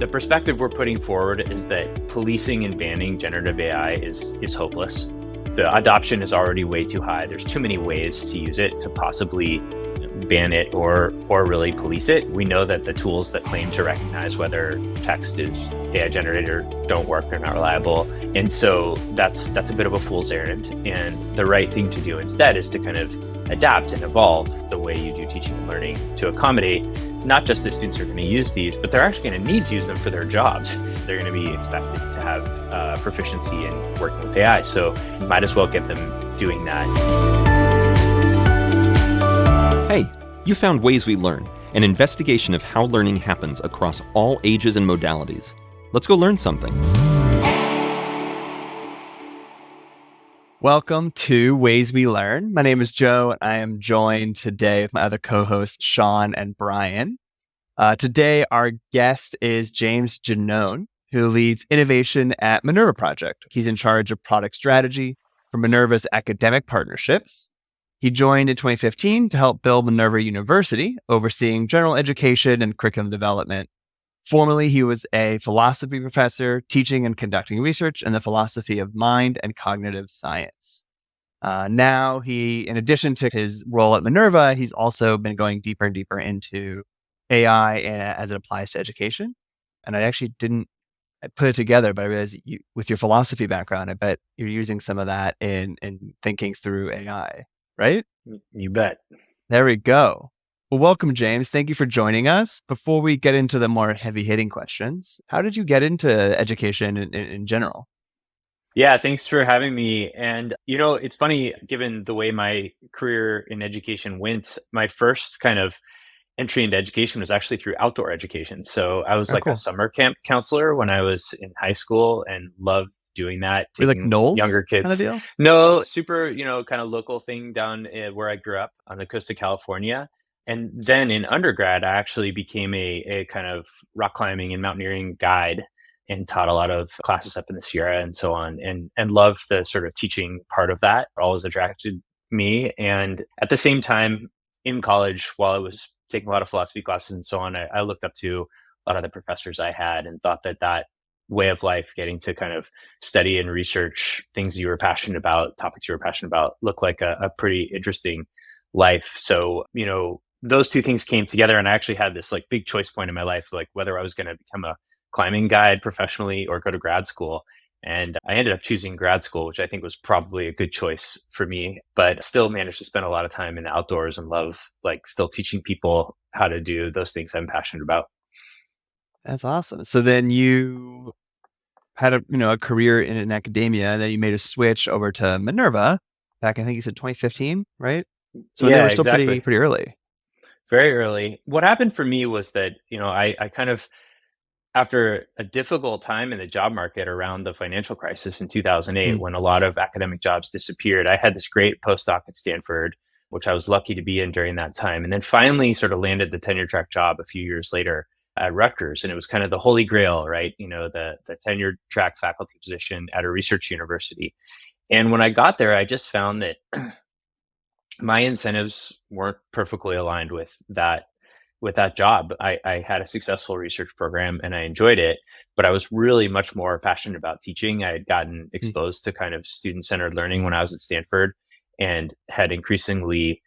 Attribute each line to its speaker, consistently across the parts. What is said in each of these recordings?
Speaker 1: The perspective we're putting forward is that policing and banning generative AI is hopeless. The adoption is already way too high. There's too many ways to use it to possibly ban it or really police it. We know that the tools that claim to recognize whether text is AI generated don't work, they're not reliable. And so that's a bit of a fool's errand. And the right thing to do instead is to kind of adapt and evolve the way you do teaching and learning to accommodate not just the students who are going to use these, but they're actually going to need to use them for their jobs. They're going to be expected to have proficiency in working with AI. So you might as well get them doing that.
Speaker 2: Hey, you found Ways We Learn, an investigation of how learning happens across all ages and modalities. Let's go learn something.
Speaker 3: Welcome to Ways We Learn. My name is Joe, and I am joined today with my other co-hosts, Sean and Brian. Today, our guest is James Genone, who leads innovation at Minerva Project. He's in charge of product strategy for Minerva's academic partnerships. He joined in 2015 to help build Minerva University, overseeing general education and curriculum development. Formerly, he was a philosophy professor, teaching and conducting research in the philosophy of mind and cognitive science. Now, in addition to his role at Minerva, he's also been going deeper and deeper into AI as it applies to education. And I put it together, but I realized with your philosophy background, I bet you're using some of that in thinking through AI, right?
Speaker 1: You bet.
Speaker 3: There we go. Well, welcome, James. Thank you for joining us. Before we get into the more heavy-hitting questions, how did you get into education in general?
Speaker 1: Yeah, thanks for having me. And, it's funny, given the way my career in education went, my first kind of entry into education was actually through outdoor education. So I was
Speaker 3: Cool.
Speaker 1: a summer camp counselor when I was in high school and loved doing that.
Speaker 3: Were you like Knowles
Speaker 1: younger kids.
Speaker 3: kind of deal?
Speaker 1: No, super, kind of local thing down where I grew up on the coast of California. And then in undergrad, I actually became a kind of rock climbing and mountaineering guide and taught a lot of classes up in the Sierra and so on, and loved the sort of teaching part of that. Always attracted me. And at the same time, in college, while I was taking a lot of philosophy classes and so on, I looked up to a lot of the professors I had and thought that way of life, getting to kind of study and research things you were passionate about, topics you were passionate about, looked like a pretty interesting life. So, those two things came together, and I actually had this big choice point in my life, whether I was going to become a climbing guide professionally or go to grad school. And I ended up choosing grad school, which I think was probably a good choice for me, but still managed to spend a lot of time in the outdoors and love still teaching people how to do those things I'm passionate about.
Speaker 3: That's awesome. So then you had a career in academia, and then you made a switch over to Minerva back, I think you said 2015, right? So they were still
Speaker 1: exactly.
Speaker 3: pretty early.
Speaker 1: Very early. What happened for me was that, I kind of, after a difficult time in the job market around the financial crisis in 2008, when a lot of academic jobs disappeared, I had this great postdoc at Stanford, which I was lucky to be in during that time. And then finally sort of landed the tenure track job a few years later at Rutgers. And it was kind of the holy grail, right? The tenure track faculty position at a research university. And when I got there, I just found that my incentives weren't perfectly aligned with that job. I had a successful research program and I enjoyed it, but I was really much more passionate about teaching. I had gotten exposed to kind of student-centered learning when I was at Stanford and had increasingly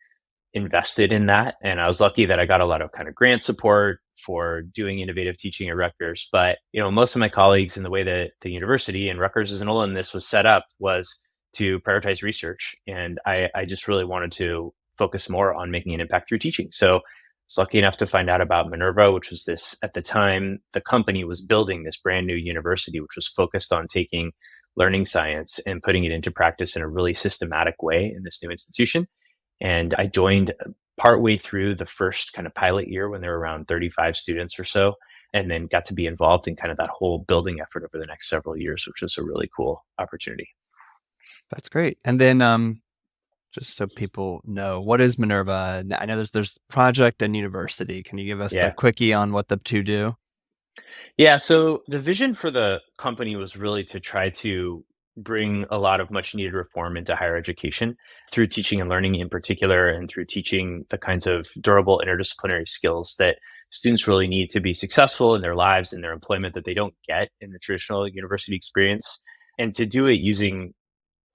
Speaker 1: invested in that. And I was lucky that I got a lot of kind of grant support for doing innovative teaching at Rutgers. But, most of my colleagues in the way that the university, and Rutgers as an all in this, was set up was to prioritize research. And I just really wanted to focus more on making an impact through teaching. So I was lucky enough to find out about Minerva, which was at the time, the company was building this brand new university, which was focused on taking learning science and putting it into practice in a really systematic way in this new institution. And I joined partway through the first kind of pilot year when there were around 35 students or so, and then got to be involved in kind of that whole building effort over the next several years, which was a really cool opportunity.
Speaker 3: That's great. And then just so people know, what is Minerva? I know there's project and university. Can you give us the quickie on what the two do?
Speaker 1: Yeah, so the vision for the company was really to try to bring a lot of much needed reform into higher education through teaching and learning in particular, and through teaching the kinds of durable interdisciplinary skills that students really need to be successful in their lives and their employment that they don't get in the traditional university experience. And to do it using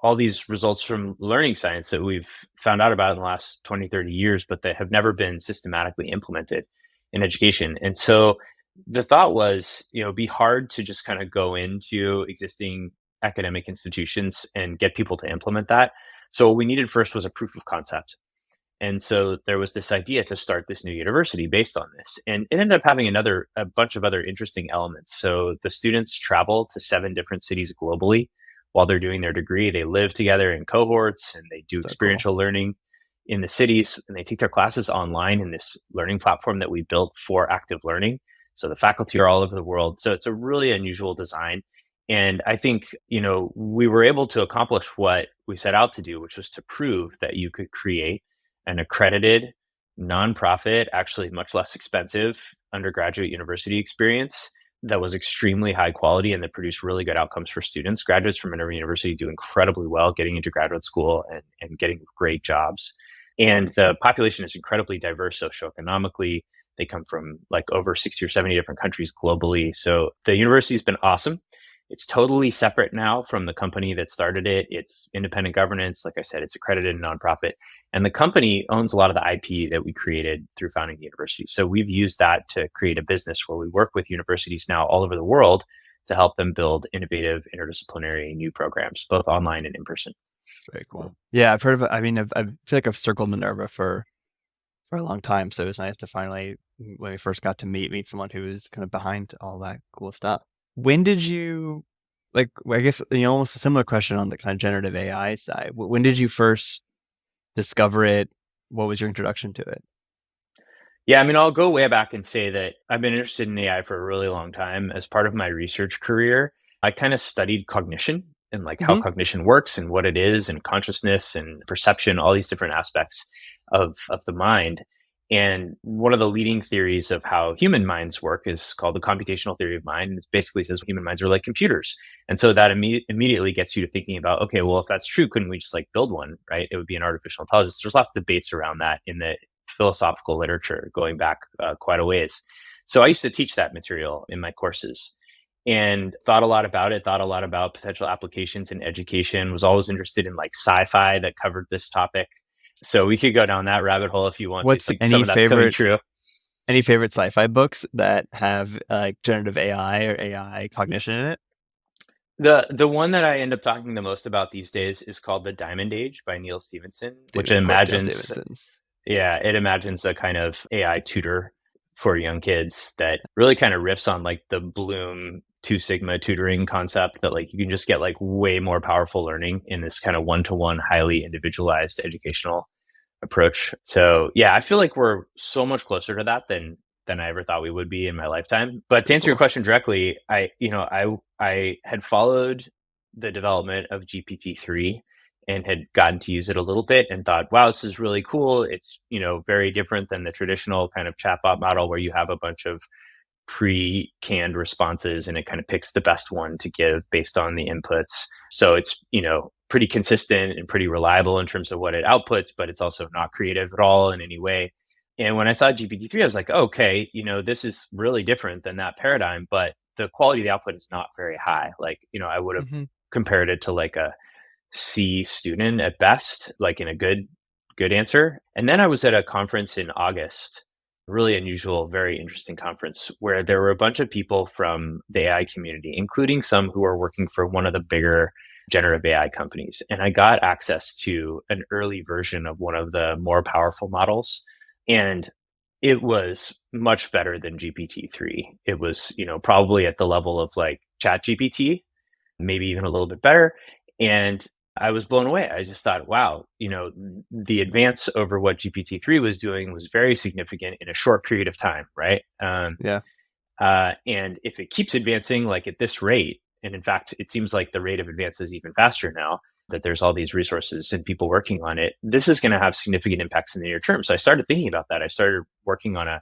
Speaker 1: all these results from learning science that we've found out about in the last 20, 30 years, but that have never been systematically implemented in education. And so the thought was, it'd be hard to just kind of go into existing academic institutions and get people to implement that. So what we needed first was a proof of concept. And so there was this idea to start this new university based on this. And it ended up having a bunch of other interesting elements. So the students travel to 7 different cities globally while they're doing their degree. They live together in cohorts and they do experiential learning in the cities, and they take their classes online in this learning platform that we built for active learning. So the faculty are all over the world. So it's a really unusual design. And I think, we were able to accomplish what we set out to do, which was to prove that you could create an accredited, nonprofit, actually much less expensive undergraduate university experience that was extremely high quality and that produced really good outcomes for students. Graduates from Minerva University do incredibly well getting into graduate school and getting great jobs. And the population is incredibly diverse socioeconomically. They come from like over 60 or 70 different countries globally. So the university's been awesome. It's totally separate now from the company that started it. It's independent governance. Like I said, it's accredited and nonprofit. And the company owns a lot of the IP that we created through founding the university. So we've used that to create a business where we work with universities now all over the world to help them build innovative, interdisciplinary new programs, both online and in person.
Speaker 3: Very cool. Yeah, I've heard of it. I mean, I feel like I've circled Minerva for a long time. So it was nice to finally, when we first got to meet someone who was kind of behind all that cool stuff. When did you, I guess, almost a similar question on the kind of generative AI side. When did you first discover it? What was your introduction to it?
Speaker 1: Yeah, I mean, I'll go way back and say that I've been interested in AI for a really long time. As part of my research career, I kind of studied cognition and like how cognition works and what it is and consciousness and perception, all these different aspects of the mind. And one of the leading theories of how human minds work is called the computational theory of mind. And it basically says human minds are like computers. And so that immediately gets you to thinking about, okay, well, if that's true, couldn't we just like build one, right? It would be an artificial intelligence. There's lots of debates around that in the philosophical literature going back quite a ways. So I used to teach that material in my courses and thought a lot about it, thought a lot about potential applications in education, was always interested in like sci-fi that covered this topic. So we could go down that rabbit hole if you want.
Speaker 3: What's
Speaker 1: like,
Speaker 3: any favorite true? Any favorite sci-fi books that have generative AI or AI cognition in it?
Speaker 1: The one that I end up talking the most about these days is called The Diamond Age by Neil Stephenson, which imagines it imagines a kind of AI tutor for young kids that really kind of riffs on like the Bloom 2 Sigma tutoring concept that like you can just get like way more powerful learning in this kind of one-to-one, highly individualized educational approach. So yeah, I feel like we're so much closer to that than I ever thought we would be in my lifetime. But to answer your question directly, I had followed the development of GPT-3 and had gotten to use it a little bit and thought, wow, this is really cool. It's, very different than the traditional kind of chatbot model where you have a bunch of pre-canned responses and it kind of picks the best one to give based on the inputs. So it's, pretty consistent and pretty reliable in terms of what it outputs, but it's also not creative at all in any way. And when I saw GPT-3, I was like, okay, this is really different than that paradigm, but the quality of the output is not very high. Like, I would have compared it to like a C student at best, like in a good answer. And then I was at a conference in August, really unusual, very interesting conference where there were a bunch of people from the AI community, including some who are working for one of the bigger generative AI companies. And I got access to an early version of one of the more powerful models. And it was much better than GPT-3. It was, probably at the level of like ChatGPT, maybe even a little bit better. And I was blown away. I just thought, wow, the advance over what GPT-3 was doing was very significant in a short period of time, right? And if it keeps advancing like at this rate, and in fact, it seems like the rate of advance is even faster now that there's all these resources and people working on it, this is going to have significant impacts in the near term. So I started thinking about that. I started working on a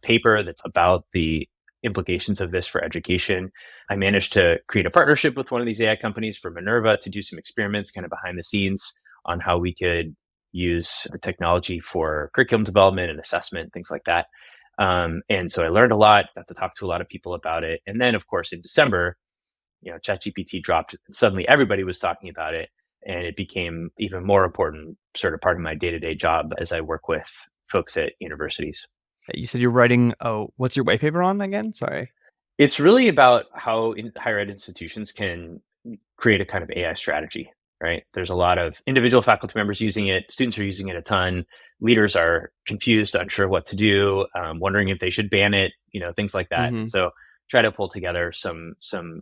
Speaker 1: paper that's about the implications of this for education. I managed to create a partnership with one of these AI companies for Minerva to do some experiments kind of behind the scenes on how we could use the technology for curriculum development and assessment, things like that. And so I learned a lot, got to talk to a lot of people about it. And then, of course, in December, ChatGPT dropped. Suddenly, everybody was talking about it, and it became even more important, sort of part of my day-to-day job as I work with folks at universities.
Speaker 3: You said you're writing. Oh, what's your white paper on again? Sorry.
Speaker 1: It's really about how higher ed institutions can create a kind of AI strategy, right? There's a lot of individual faculty members using it. Students are using it a ton. Leaders are confused, unsure what to do, wondering if they should ban it, things like that.
Speaker 3: Mm-hmm.
Speaker 1: And so try to pull together some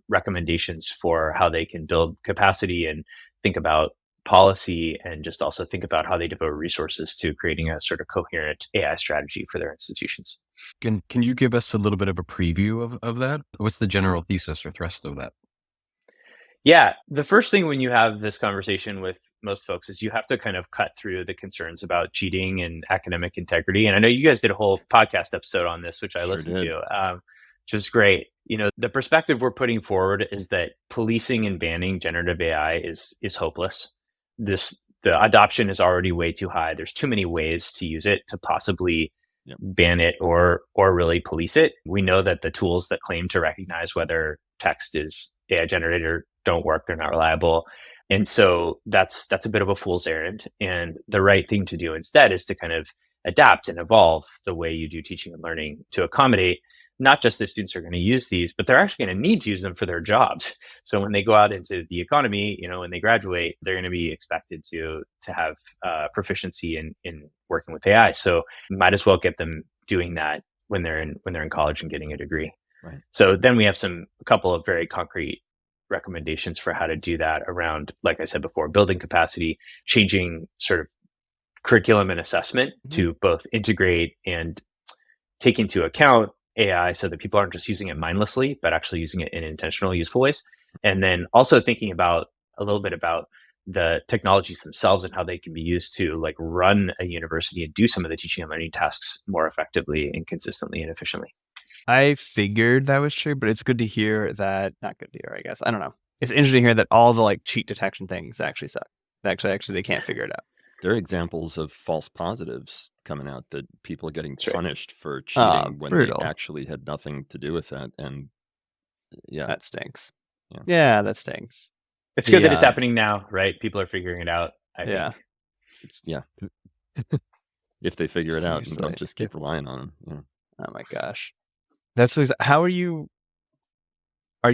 Speaker 1: recommendations for how they can build capacity and think about policy, and just also think about how they devote resources to creating a sort of coherent AI strategy for their institutions.
Speaker 4: Can you give us a little bit of a preview of that? What's the general thesis or thrust of that?
Speaker 1: Yeah, the first thing when you have this conversation with most folks is you have to kind of cut through the concerns about cheating and academic integrity. And I know you guys did a whole podcast episode on this, which I listened to, which is great. The perspective we're putting forward is that policing and banning generative AI is hopeless. The adoption is already way too high. There's too many ways to use it to possibly ban it or really police it. We know that the tools that claim to recognize whether text is AI generated don't work. They're not reliable. And so that's a bit of a fool's errand. And the right thing to do instead is to kind of adapt and evolve the way you do teaching and learning to accommodate not just that students are going to use these, but they're actually going to need to use them for their jobs. So when they go out into the economy, when they graduate, they're going to be expected to have proficiency in working with AI. So might as well get them doing that when they're in college and getting a degree.
Speaker 2: Right.
Speaker 1: So then we have a couple of very concrete recommendations for how to do that around, like I said before, building capacity, changing sort of curriculum and assessment to both integrate and take into account AI so that people aren't just using it mindlessly, but actually using it in intentional, useful ways. And then also thinking about a little bit about the technologies themselves and how they can be used to run a university and do some of the teaching and learning tasks more effectively and consistently and efficiently.
Speaker 3: I figured that was true, but it's good to hear that. Not good to hear, I guess. I don't know. It's interesting to hear that all the cheat detection things actually suck. Actually, they can't figure it out.
Speaker 2: There are examples of false positives coming out that people are getting punished for
Speaker 3: Oh,
Speaker 2: cheating when
Speaker 3: brutal.
Speaker 2: they actually had nothing to do with that. And yeah,
Speaker 3: That stinks.
Speaker 2: Yeah.
Speaker 3: Yeah, that stinks.
Speaker 1: It's good that it's happening now, right? People are figuring it out, I think.
Speaker 2: It's if they figure it out and
Speaker 3: Seriously.
Speaker 2: don't just keep relying on them. Yeah.
Speaker 3: Oh my gosh. That's what, how are you, I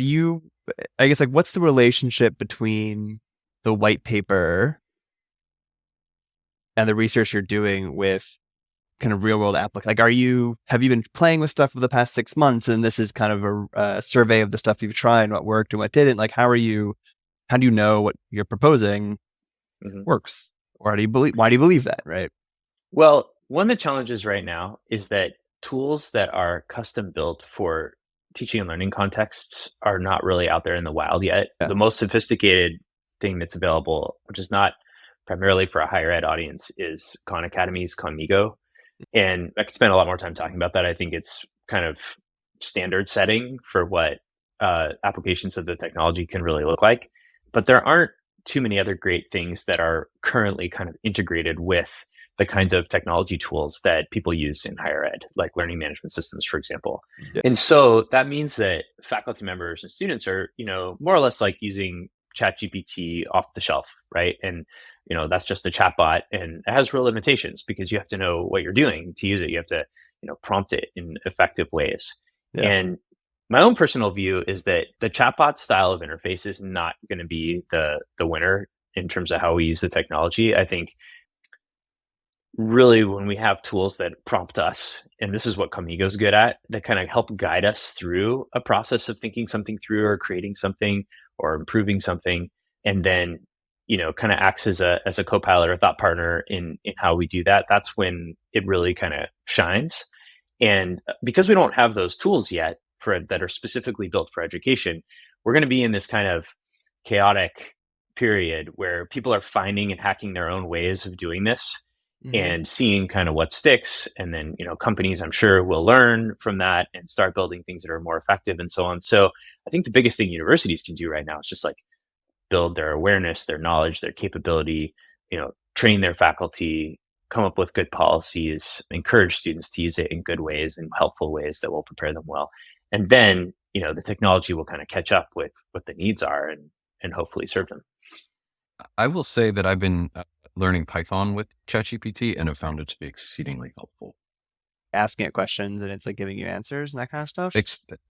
Speaker 3: guess, what's the relationship between the white paper and the research you're doing with kind of real world applications? Have you been playing with stuff for the past 6 months and this is kind of a survey of the stuff you've tried, what worked and what didn't? How do you know what you're proposing works? Or why do you believe that, right?
Speaker 1: Well, one of the challenges right now is that tools that are custom built for teaching and learning contexts are not really out there in the wild yet. Yeah. The most sophisticated thing that's available, which is not primarily for a higher ed audience, is Khan Academy's Khanmigo. And I could spend a lot more time talking about that. I think it's kind of standard setting for what applications of the technology can really look like. But there aren't too many other great things that are currently kind of integrated with the kinds of technology tools that people use in higher ed, like learning management systems, for example. Yeah. And so that means that faculty members and students are, more or less using ChatGPT off the shelf, right? And, that's just a chatbot, and it has real limitations because you have to know what you're doing to use it. You have to, prompt it in effective ways. Yeah. And my own personal view is that the chatbot style of interface is not going to be the winner in terms of how we use the technology. I think really when we have tools that prompt us, and this is what Khanmigo is good at, that kind of help guide us through a process of thinking something through or creating something or improving something, and then kind of acts as a co-pilot or thought partner in how we do that, that's when it really kind of shines. And because we don't have those tools yet that are specifically built for education, we're going to be in this kind of chaotic period where people are finding and hacking their own ways of doing this. And seeing kind of what sticks. And then, companies, I'm sure, will learn from that and start building things that are more effective and so on. So I think the biggest thing universities can do right now is just build their awareness, their knowledge, their capability, train their faculty, come up with good policies, encourage students to use it in good ways and helpful ways that will prepare them well. And then, the technology will kind of catch up with what the needs are and hopefully serve them.
Speaker 4: I will say that I've been learning Python with ChatGPT and have found it to be exceedingly helpful.
Speaker 3: Asking it questions and it's like giving you answers and that kind of stuff.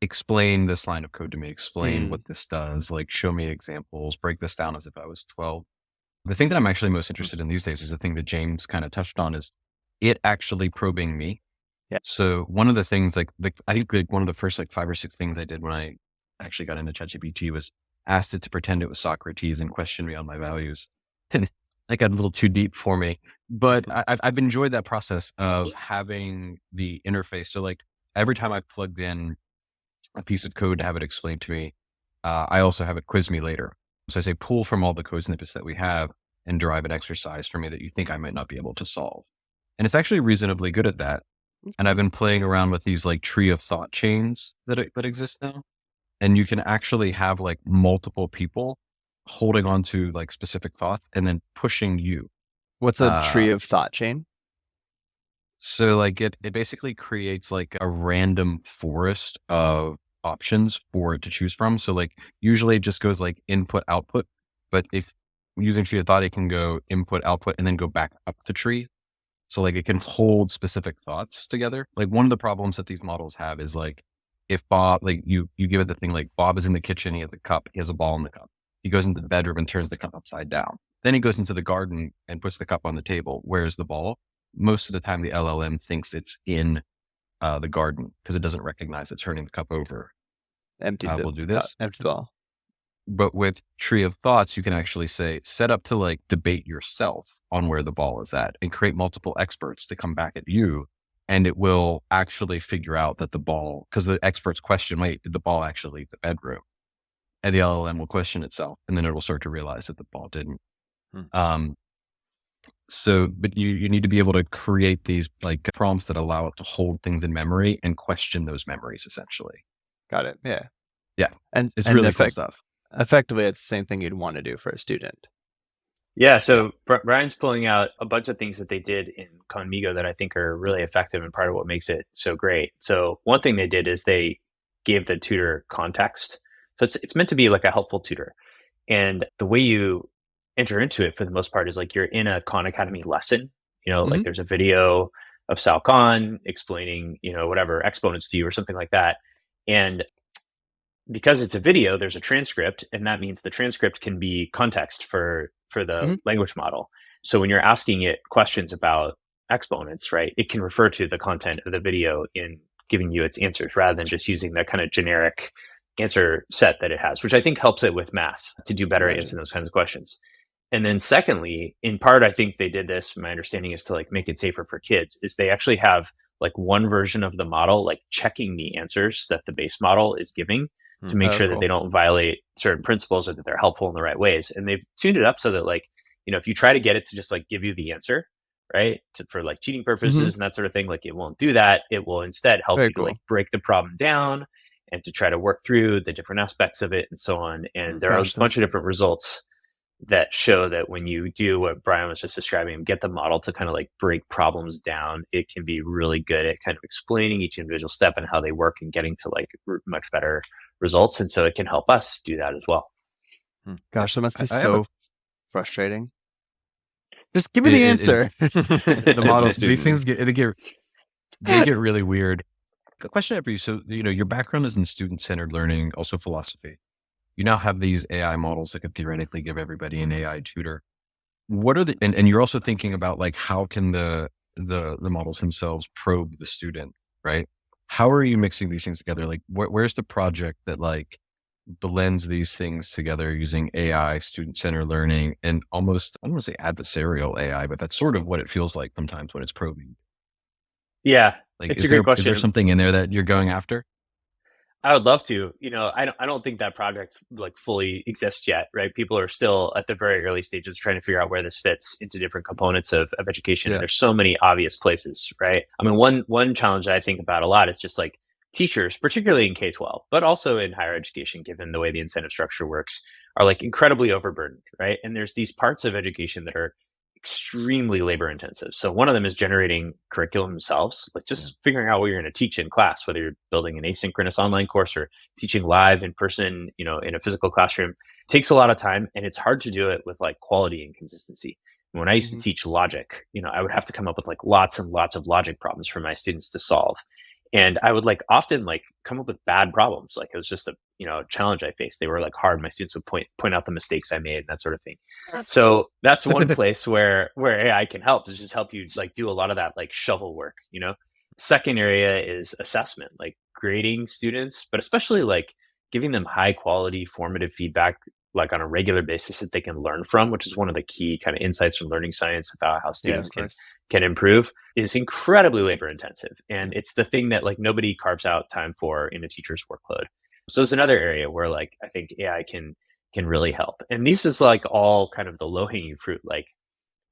Speaker 4: Explain this line of code to me, explain what this does, like show me examples, break this down as if I was 12. The thing that I'm actually most interested in these days is the thing that James kind of touched on, is it actually probing me.
Speaker 3: Yeah.
Speaker 4: So one of the things, like I think like one of the first like 5 or 6 things I did when I actually got into ChatGPT was asked it to pretend it was Socrates and question me on my values. And it got a little too deep for me, but I've enjoyed that process of having the interface. So like every time I plugged in a piece of code to have it explained to me, I also have it quiz me later. So I say, pull from all the code snippets that we have and derive an exercise for me that you think I might not be able to solve. And it's actually reasonably good at that. And I've been playing around with these like tree of thought chains that exist now. And you can actually have like multiple people holding on to like specific thoughts and then pushing you.
Speaker 3: What's a tree of thought chain?
Speaker 4: So like it basically creates like a random forest of options for it to choose from. So like usually it just goes like input, output, but if using tree of thought, it can go input, output, and then go back up the tree. So like it can hold specific thoughts together. Like one of the problems that these models have is like, if Bob, like you give it the thing, like Bob is in the kitchen, he has a cup, he has a ball in the cup. He goes into the bedroom and turns the cup upside down. Then he goes into the garden and puts the cup on the table. Where's the ball? Most of the time the LLM thinks it's in the garden because it doesn't recognize it turning the cup over.
Speaker 3: Empty
Speaker 4: we'll do this.
Speaker 3: Empty the ball.
Speaker 4: But with tree of thoughts, you can actually say, set up to like debate yourself on where the ball is at and create multiple experts to come back at you. And it will actually figure out that the ball, because the experts question, wait, did the ball actually leave the bedroom? And the LLM will question itself. And then it will start to realize that the ball didn't. But you need to be able to create these like prompts that allow it to hold things in memory and question those memories essentially.
Speaker 3: Got it. Yeah.
Speaker 4: Yeah.
Speaker 3: And
Speaker 4: it's really cool stuff.
Speaker 3: Effectively, it's the same thing you'd want to do for a student.
Speaker 1: Yeah. So Brian's pulling out a bunch of things that they did in Conmigo that I think are really effective and part of what makes it so great. So one thing they did is they gave the tutor context. So it's meant to be like a helpful tutor. And the way you enter into it for the most part is like you're in a Khan Academy lesson, like there's a video of Sal Khan explaining, whatever exponents to you or something like that. And because it's a video, there's a transcript, and that means the transcript can be context for the language model. So when you're asking it questions about exponents, right, it can refer to the content of the video in giving you its answers rather than just using that kind of generic answer set that it has, which I think helps it with math to do better at answering those kinds of questions. And then secondly, in part, I think they did this, my understanding is to like make it safer for kids, is they actually have like one version of the model, like checking the answers that the base model is giving to make sure that they don't violate certain principles or that they're helpful in the right ways. And they've tuned it up so that like, if you try to get it to just like give you the answer, right, for like cheating purposes and that sort of thing, like it won't do that. It will instead help you to like break the problem down and to try to work through the different aspects of it and so on. And there are a bunch of different results that show that when you do what Brian was just describing, get the model to kind of like break problems down, it can be really good at kind of explaining each individual step and how they work and getting to like much better results. And so it can help us do that as well.
Speaker 3: Gosh, that must be so frustrating. Just give me the answer.
Speaker 4: The models, these things they get really weird. A question I have for you. So, your background is in student-centered learning, also philosophy. You now have these AI models that could theoretically give everybody an AI tutor. What are and you're also thinking about like, how can the models themselves probe the student, right? How are you mixing these things together? Like where's the project that like blends these things together using AI, student-centered learning, and almost, I don't want to say adversarial AI, but that's sort of what it feels like sometimes when it's probing.
Speaker 1: Yeah.
Speaker 4: Like,
Speaker 1: it's a great question.
Speaker 4: Is there something in there that you're going after?
Speaker 1: I would love to. I don't think that project like fully exists yet, right? People are still at the very early stages trying to figure out where this fits into different components of education. And there's so many obvious places, right? I mean, one challenge that I think about a lot is just like teachers, particularly in K-12, but also in higher education, given the way the incentive structure works, are like incredibly overburdened, right? And there's these parts of education that are extremely labor intensive. So one of them is generating curriculum themselves, like just figuring out what you're going to teach in class, whether you're building an asynchronous online course or teaching live in person, in a physical classroom. It takes a lot of time, and it's hard to do it with like quality and consistency. When I used to teach logic, I would have to come up with like lots and lots of logic problems for my students to solve. And I would like often like come up with bad problems. Like it was just a challenge I faced. They were like hard. My students would point out the mistakes I made and that sort of thing. So that's one place where AI can help, is just help you like do a lot of that like shovel work. Second area is assessment, like grading students, but especially like giving them high quality formative feedback like on a regular basis that they can learn from, which is one of the key kind of insights from learning science about how students can improve, is incredibly labor intensive. And it's the thing that like nobody carves out time for in a teacher's workload. So it's another area where like I think AI can really help. And this is like all kind of the low hanging fruit, like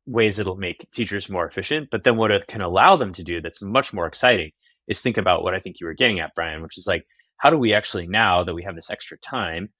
Speaker 1: ways it'll make teachers more efficient. But then what it can allow them to do that's much more exciting is think about what I think you were getting at, Brian, which is like, how do we actually, now that we have this extra time,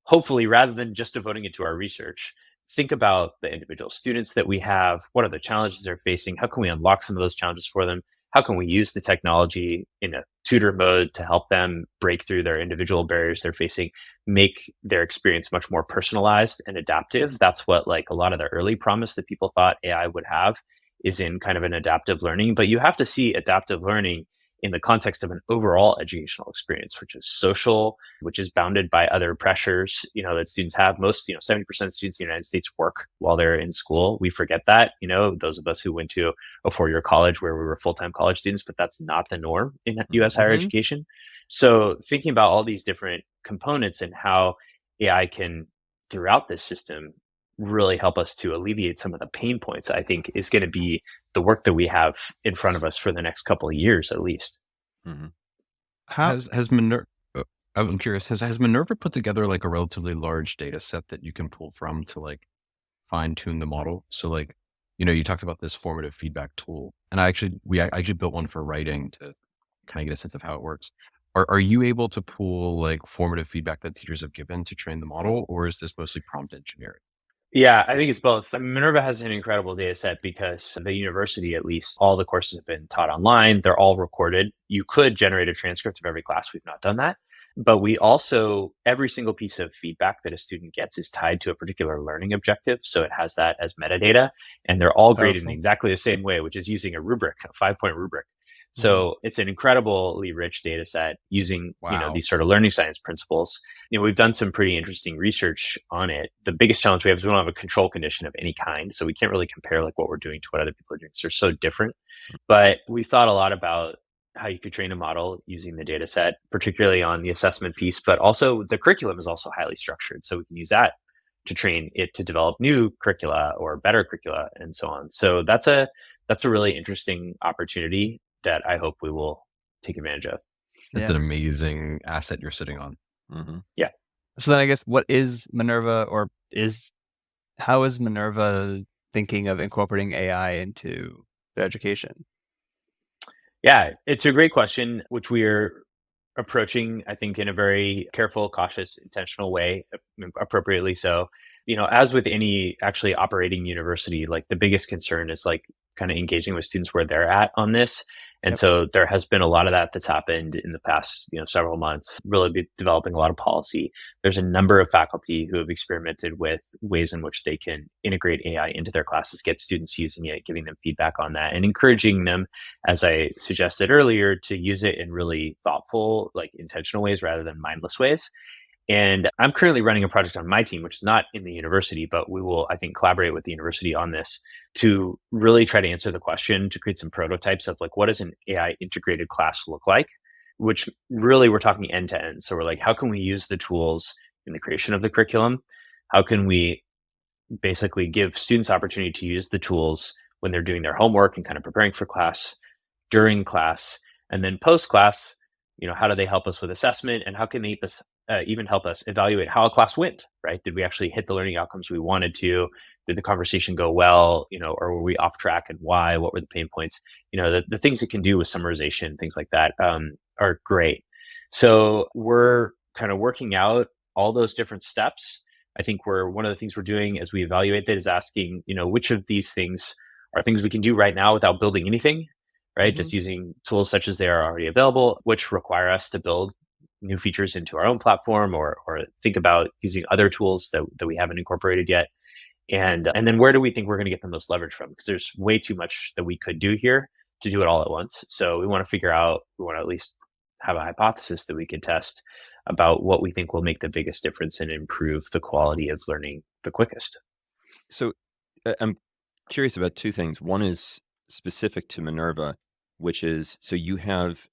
Speaker 1: hopefully rather than just devoting it to our research, think about the individual students that we have. What are the challenges they're facing? How can we unlock some of those challenges for them? How can we use the technology in a tutor mode to help them break through their individual barriers they're facing, make their experience much more personalized and adaptive? That's what like a lot of the early promise that people thought AI would have is in kind of an adaptive learning. But you have to see adaptive learning in the context of an overall educational experience, which is social, which is bounded by other pressures, that students have. Most, 70% of students in the United States work while they're in school. We forget that, those of us who went to a 4-year college where we were full-time college students, but that's not the norm in US higher education. So thinking about all these different components and how AI can, throughout this system, really help us to alleviate some of the pain points, I think is going to be the work that we have in front of us for the next couple of years, at least.
Speaker 4: Has Minerva, I'm curious, has Minerva put together like a relatively large data set that you can pull from to like fine tune the model? So like, you talked about this formative feedback tool, and I actually built one for writing to kind of get a sense of how it works. Are you able to pull like formative feedback that teachers have given to train the model, or is this mostly prompt engineering?
Speaker 1: Yeah, I think it's both. I mean, Minerva has an incredible data set because the university, at least, all the courses have been taught online. They're all recorded. You could generate a transcript of every class. We've not done that. But we also, every single piece of feedback that a student gets is tied to a particular learning objective. So it has that as metadata, and they're all graded in exactly the same way, which is using a rubric, a 5-point rubric. So it's an incredibly rich data set using, these sort of learning science principles. We've done some pretty interesting research on it. The biggest challenge we have is we don't have a control condition of any kind. So we can't really compare like what we're doing to what other people are doing. So they're so different. But we thought a lot about how you could train a model using the data set, particularly on the assessment piece, but also the curriculum is also highly structured. So we can use that to train it to develop new curricula or better curricula and so on. So that's a really interesting opportunity that I hope we will take advantage of.
Speaker 4: That's an amazing asset you're sitting on.
Speaker 1: Yeah.
Speaker 3: So then I guess what is Minerva, how is Minerva thinking of incorporating AI into the education?
Speaker 1: Yeah, it's a great question, which we are approaching, I think, in a very careful, cautious, intentional way, appropriately so. As with any actually operating university, like the biggest concern is like kind of engaging with students where they're at on this. And so there has been a lot of that's happened in the past, several months, really be developing a lot of policy. There's a number of faculty who have experimented with ways in which they can integrate AI into their classes, get students using it, giving them feedback on that, and encouraging them, as I suggested earlier, to use it in really thoughtful, like intentional ways rather than mindless ways. And I'm currently running a project on my team, which is not in the university, but we will, I think, collaborate with the university on this to really try to answer the question, to create some prototypes of like, what does an AI integrated class look like? Which really we're talking end to end. So we're like, how can we use the tools in the creation of the curriculum? How can we basically give students opportunity to use the tools when they're doing their homework and kind of preparing for class, during class, and then post class? How do they help us with assessment, and how can they even help us evaluate how a class went, right? Did we actually hit the learning outcomes we wanted to? Did the conversation go well, or were we off track, and why? What were the pain points? The things it can do with summarization, things like that, are great. So we're kind of working out all those different steps. I think one of the things we're doing as we evaluate that is asking, which of these things are things we can do right now without building anything, right? Just using tools such as they are already available, which require us to build new features into our own platform or think about using other tools that we haven't incorporated yet. And then where do we think we're going to get the most leverage from? Because there's way too much that we could do here to do it all at once. So we want to at least have a hypothesis that we could test about what we think will make the biggest difference and improve the quality of learning the quickest.
Speaker 2: So I'm curious about two things. One is specific to Minerva, which is, so you have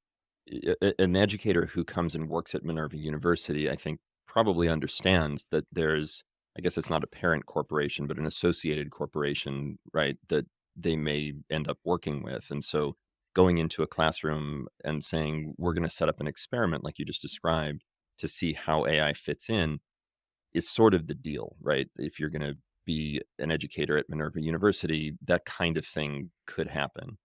Speaker 2: an educator who comes and works at Minerva University, I think probably understands that there's, I guess it's not a parent corporation, but an associated corporation, right, that they may end up working with. And so going into a classroom and saying, we're going to set up an experiment like you just described to see how AI fits in is sort of the deal, right? If you're going to be an educator at Minerva University, that kind of thing could happen.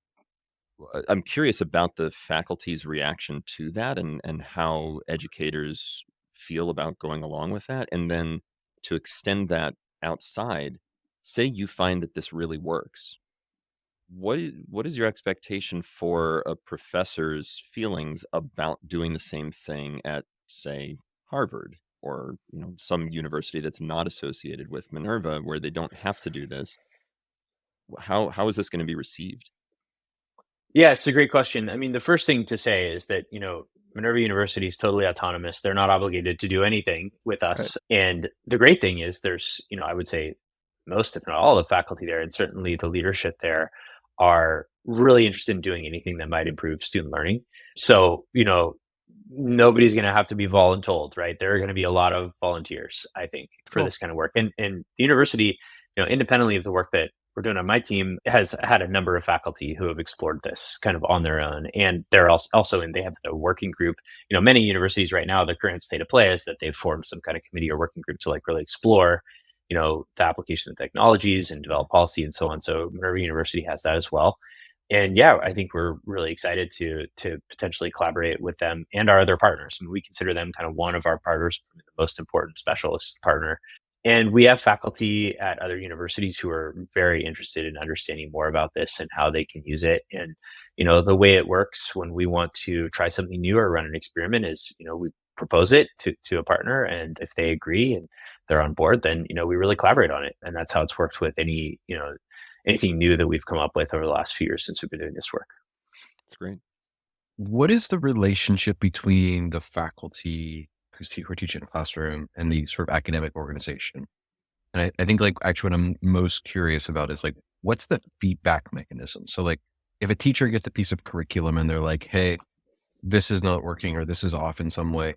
Speaker 2: I'm curious about the faculty's reaction to that and how educators feel about going along with that. And then to extend that outside, say you find that this really works. What is your expectation for a professor's feelings about doing the same thing at, say, Harvard or some university that's not associated with Minerva where they don't have to do this? How is this going to be received?
Speaker 1: Yeah, it's a great question. I mean, the first thing to say is that, Minerva University is totally autonomous. They're not obligated to do anything with us. Right. And the great thing is there's, I would say most, if not all, the faculty there, and certainly the leadership there, are really interested in doing anything that might improve student learning. So, nobody's going to have to be voluntold, right? There are going to be a lot of volunteers, I think, for this kind of work. And the university, independently of the work that we're doing on my team, has had a number of faculty who have explored this kind of on their own. And they're also and they have a working group. Many universities right now, the current state of play is that they've formed some kind of committee or working group to really explore, the application of technologies and develop policy and so on. So Minerva University has that as well. And yeah, I think we're really excited to potentially collaborate with them and our other partners. And we consider them kind of one of our partners, the most important specialist partner. And we have faculty at other universities who are very interested in understanding more about this and how they can use it. And, the way it works when we want to try something new or run an experiment is, we propose it to a partner. And if they agree and they're on board, then, we really collaborate on it. And that's how it's worked with anything new that we've come up with over the last few years since we've been doing this work.
Speaker 2: That's great.
Speaker 4: What is the relationship between the faculty who are teaching in a classroom and the sort of academic organization? And I think actually what I'm most curious about is what's the feedback mechanism? So if a teacher gets a piece of curriculum and they're like, hey, this is not working or this is off in some way,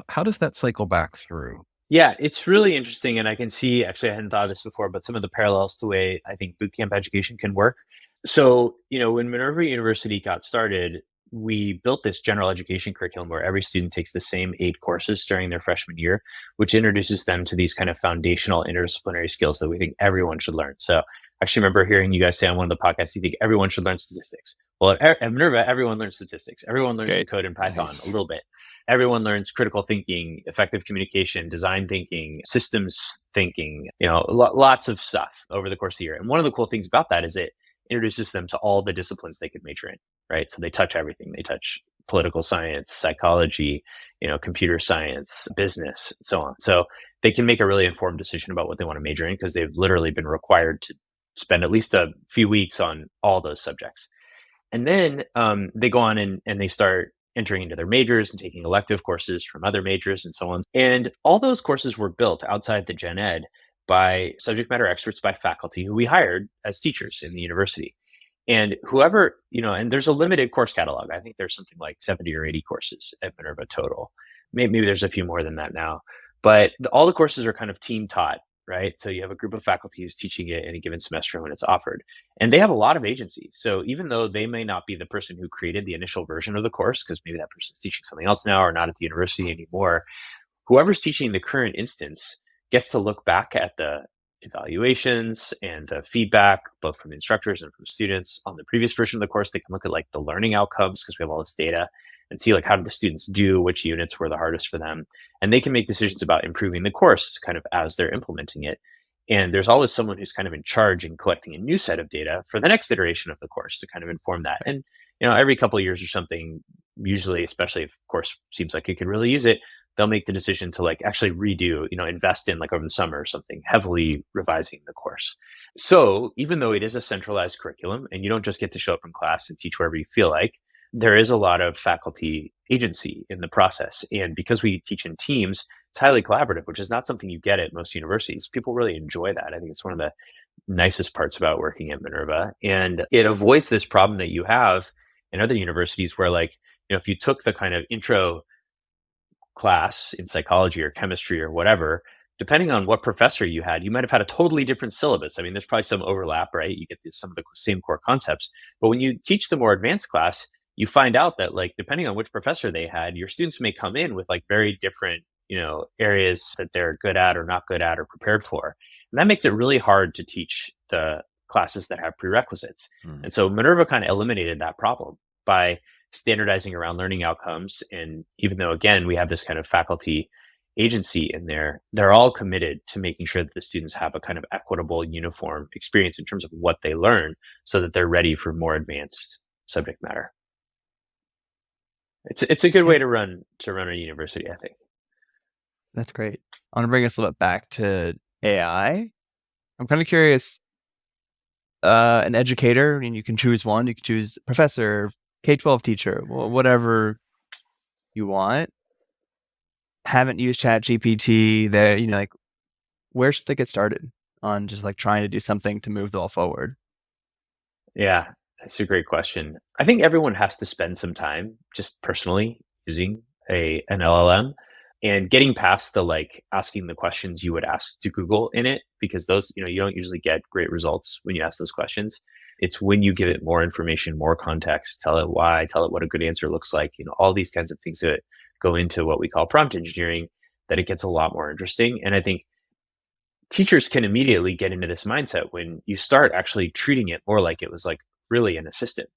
Speaker 4: how does that cycle back through?
Speaker 1: Yeah, it's really interesting. And I can see, actually, I hadn't thought of this before, but some of the parallels to the way I think bootcamp education can work. So, when Minerva University got started, we built this general education curriculum where every student takes the same 8 courses during their freshman year, which introduces them to these kind of foundational interdisciplinary skills that we think everyone should learn. So I actually remember hearing you guys say on one of the podcasts, you think everyone should learn statistics. Well, at Minerva, everyone learns statistics. Everyone learns to code in Python a little bit. Everyone learns critical thinking, effective communication, design thinking, systems thinking, lots of stuff over the course of the year. And one of the cool things about that is it introduces them to all the disciplines they could major in, right? So they touch everything. They touch political science, psychology, computer science, business, and so on. So they can make a really informed decision about what they want to major in because they've literally been required to spend at least a few weeks on all those subjects. And then they go on and they start entering into their majors and taking elective courses from other majors and so on. And all those courses were built outside the gen ed by subject matter experts, by faculty who we hired as teachers in the university. And whoever, and there's a limited course catalog. I think there's something like 70 or 80 courses at Minerva total. Maybe there's a few more than that now. But all the courses are kind of team taught, right? So you have a group of faculty who's teaching it in a given semester when it's offered. And they have a lot of agency. So even though they may not be the person who created the initial version of the course, because maybe that person's teaching something else now or not at the university anymore, whoever's teaching the current instance gets to look back at the evaluations and the feedback, both from the instructors and from students on the previous version of the course. They can look at the learning outcomes because we have all this data. and see like how did the students do, which units were the hardest for them. And they can make decisions about improving the course kind of as they're implementing it. And there's always someone who's kind of in charge in collecting a new set of data for the next iteration of the course to kind of inform that. And, every couple of years or something, usually, especially if course seems like it could really use it, they'll make the decision to like actually redo, invest in like over the summer or something, heavily revising the course. So even though it is a centralized curriculum and you don't just get to show up in class and teach wherever you feel like, there is a lot of faculty agency in the process. And because we teach in teams, it's highly collaborative, which is not something you get at most universities. People really enjoy that. I think it's one of the nicest parts about working at Minerva. And it avoids this problem that you have in other universities where like, if you took the kind of intro class in psychology or chemistry or whatever, depending on what professor you had, you might have had a totally different syllabus. I mean, there's probably some overlap, right? You get some of the same core concepts. But when you teach the more advanced class, you find out that like, depending on which professor they had, your students may come in with like very different, areas that they're good at or not good at or prepared for. And that makes it really hard to teach the classes that have prerequisites. And so Minerva kind of eliminated that problem by standardizing around learning outcomes. And even though, again, we have this kind of faculty agency in there, they're all committed to making sure that the students have a kind of equitable, uniform experience in terms of what they learn so that they're ready for more advanced subject matter. It's a good way to run a university, I think.
Speaker 3: That's great. I want to bring us a little bit back to AI. I'm kind of curious, an educator, and you can choose one, you can choose professor, K-12 teacher, whatever you want. Haven't used ChatGPT. There, like, where should they get started on just like trying to do something to move the ball forward?
Speaker 1: Yeah, that's a great question. I think everyone has to spend some time just personally using an LLM and getting past the like asking the questions you would ask to Google in it, because those, you don't usually get great results when you ask those questions. It's when you give it more information, more context, tell it why, tell it what a good answer looks like, all these kinds of things that go into what we call prompt engineering, that it gets a lot more interesting. And I think teachers can immediately get into this mindset when you start actually treating it more like it was like really an assistant,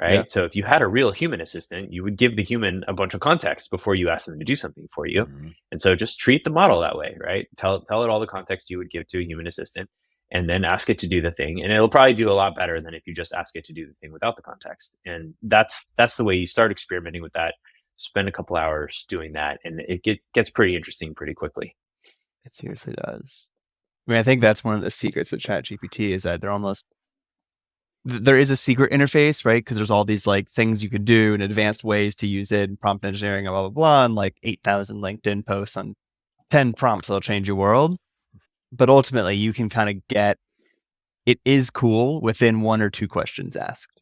Speaker 1: right?
Speaker 3: Yeah.
Speaker 1: So if you had a real human assistant, you would give the human a bunch of context before you ask them to do something for you. And so just treat the model that way, right? Tell it all the context you would give to a human assistant, and then ask it to do the thing. And it'll probably do a lot better than if you just ask it to do the thing without the context. And that's the way you start experimenting with that. Spend a couple hours doing that, and it gets pretty interesting pretty quickly.
Speaker 3: It seriously does. I mean, I think that's one of the secrets of ChatGPT is that there is a secret interface, right? Because there's all these like things you could do and advanced ways to use it, and prompt engineering, and blah, blah, blah, and like 8,000 LinkedIn posts on 10 prompts that'll change your world. But ultimately, you can kind of it is cool within one or two questions asked.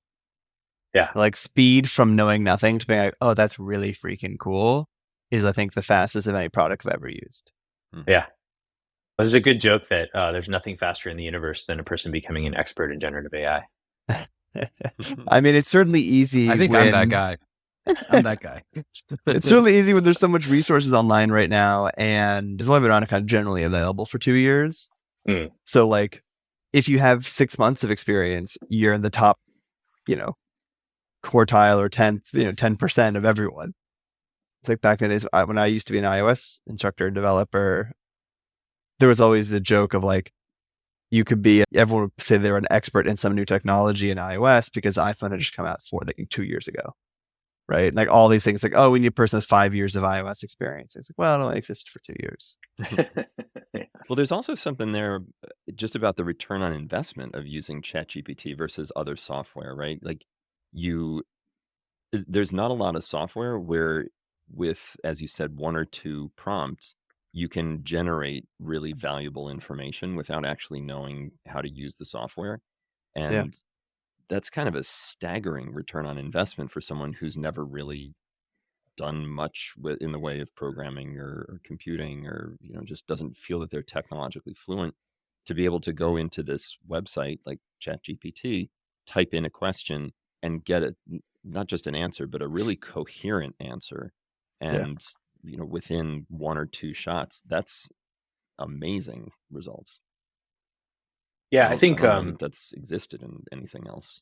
Speaker 1: Yeah.
Speaker 3: Like speed from knowing nothing to being like, oh, that's really freaking cool is, I think, the fastest of any product I've ever used.
Speaker 1: Yeah. There's a good joke that there's nothing faster in the universe than a person becoming an expert in generative AI.
Speaker 3: I mean, it's certainly easy.
Speaker 4: I think I'm that guy. I'm that guy.
Speaker 3: It's certainly easy when there's so much resources online right now, and it's only been on kind of generally available for 2 years. So like, if you have 6 months of experience, you're in the top, quartile or 10% of everyone. It's like back in the days when I used to be an iOS instructor and developer, there was always the joke of like, everyone would say they were an expert in some new technology in iOS because iPhone had just come out 2 years ago, right? Like all these things, like, oh, we need a person with 5 years of iOS experience. It's like, well, it only existed for 2 years.
Speaker 2: Well, there's also something there just about the return on investment of using ChatGPT versus other software, right? Like there's not a lot of software where with, as you said, one or two prompts, you can generate really valuable information without actually knowing how to use the software. And that's kind of a staggering return on investment for someone who's never really done much in the way of programming or computing, or just doesn't feel that they're technologically fluent, to be able to go into this website like ChatGPT, type in a question, and get not just an answer, but a really coherent answer. And within one or two shots, that's amazing results.
Speaker 1: Yeah, I think
Speaker 2: I don't know that that's existed in anything else.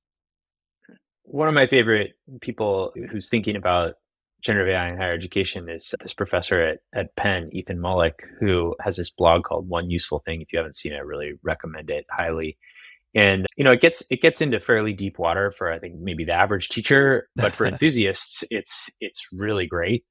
Speaker 1: One of my favorite people who's thinking about generative AI in higher education is this professor at Penn, Ethan Mollick, who has this blog called One Useful Thing. If you haven't seen it, I really recommend it highly. And it gets into fairly deep water for, I think, maybe the average teacher, but for enthusiasts, it's really great.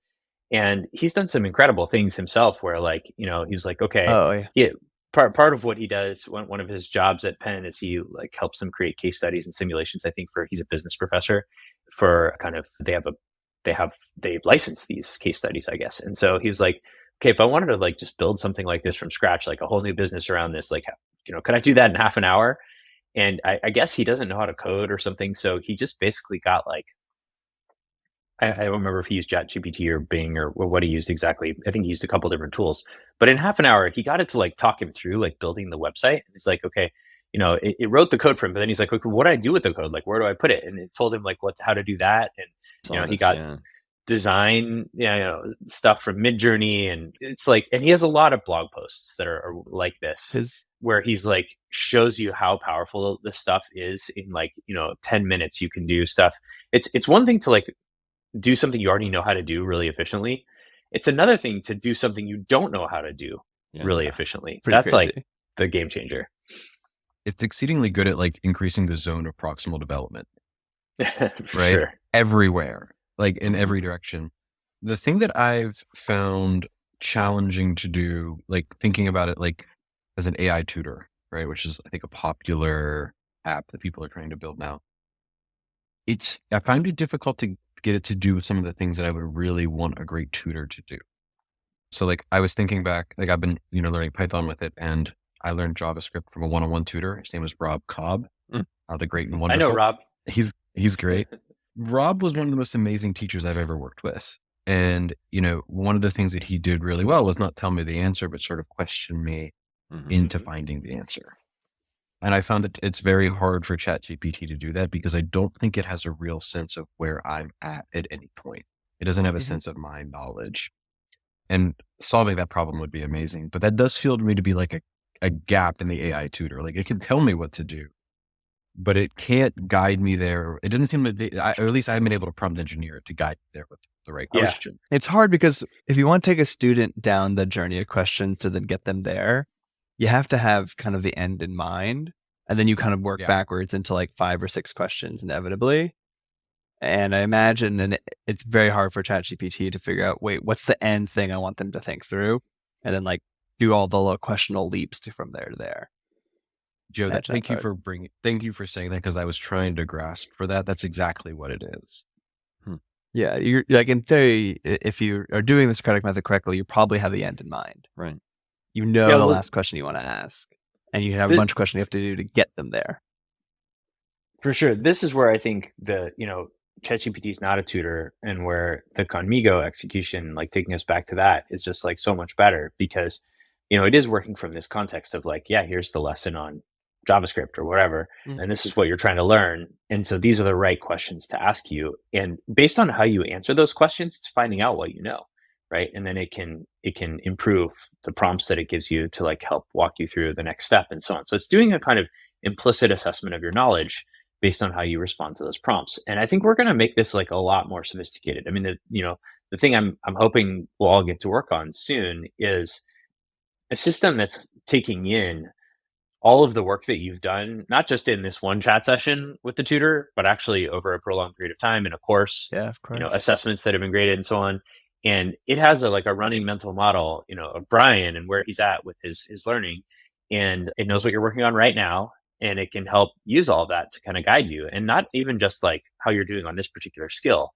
Speaker 1: And he's done some incredible things himself where, like, he was like, okay,
Speaker 3: Oh, yeah.
Speaker 1: yeah, part of what he does, one of his jobs at Penn is he like helps them create case studies and simulations. I think he's a business professor for kind of, they license these case studies, I guess. And so he was like, okay, if I wanted to like just build something like this from scratch, like a whole new business around this, like, could I do that in half an hour? And I guess he doesn't know how to code or something. So he just basically got like, I don't remember if he used ChatGPT or Bing or what he used exactly. I think he used a couple different tools. But in half an hour, he got it to like talk him through like building the website. It's like, okay, it wrote the code for him, but then he's like, okay, what do I do with the code? Like, where do I put it? And it told him like how to do that. And he got design, stuff from Midjourney, and it's like, and he has a lot of blog posts that are like this, where he's like shows you how powerful this stuff is in like 10 minutes. You can do stuff. It's one thing to like do something you already know how to do really efficiently. It's another thing to do something you don't know how to do really efficiently. That's crazy. Like the game changer.
Speaker 4: It's exceedingly good at like increasing the zone of proximal development.
Speaker 1: Right?
Speaker 4: Sure. Everywhere, like in every direction. The thing that I've found challenging to do, like thinking about it like as an AI tutor, right? Which is, I think, a popular app that people are trying to build now. I find it difficult to get it to do some of the things that I would really want a great tutor to do. So like I was thinking back, like I've been, learning Python with it, and I learned JavaScript from a one-on-one tutor. His name was Rob Cobb, the great and wonderful.
Speaker 1: I know Rob.
Speaker 4: He's great. Rob was one of the most amazing teachers I've ever worked with. And, one of the things that he did really well was not tell me the answer, but sort of question me into finding the answer. And I found that it's very hard for ChatGPT to do that because I don't think it has a real sense of where I'm at any point. It doesn't have a sense of my knowledge. And solving that problem would be amazing. But that does feel to me to be like a gap in the AI tutor. Like it can tell me what to do, but it can't guide me there. It doesn't seem or at least I haven't been able to prompt engineer it to guide me there with the right question.
Speaker 3: It's hard because if you want to take a student down the journey of questions to then get them there, you have to have kind of the end in mind, and then you kind of work backwards into like 5 or 6 questions inevitably. And I imagine then it's very hard for ChatGPT to figure out, wait, what's the end thing I want them to think through? And then like do all the little questional leaps from there to there.
Speaker 4: Joe, thank you for saying that, because I was trying to grasp for that. That's exactly what it is.
Speaker 3: Yeah, you're like, in theory, if you are doing the Socratic method correctly, you probably have the end in mind.
Speaker 2: Right.
Speaker 3: The last question you want to ask, and you have a bunch of questions you have to do to get them there.
Speaker 1: For sure. This is where I think ChatGPT is not a tutor, and where the Conmigo execution, like taking us back to that, is just like so much better, because it is working from this context of like, here's the lesson on JavaScript or whatever, and this is what you're trying to learn, and so these are the right questions to ask you, and based on how you answer those questions, it's finding out what you know, right? And then it can improve the prompts that it gives you to like help walk you through the next step and so on. So it's doing a kind of implicit assessment of your knowledge based on how you respond to those prompts. And I think we're going to make this like a lot more sophisticated. I mean, the thing I'm hoping we'll all get to work on soon is a system that's taking in all of the work that you've done, not just in this one chat session with the tutor, but actually over a prolonged period of time in a course,
Speaker 3: of course.
Speaker 1: Assessments that have been graded and so on. And it has a running mental model, of Brian and where he's at with his learning, and it knows what you're working on right now. And it can help use all of that to kind of guide you, and not even just like how you're doing on this particular skill,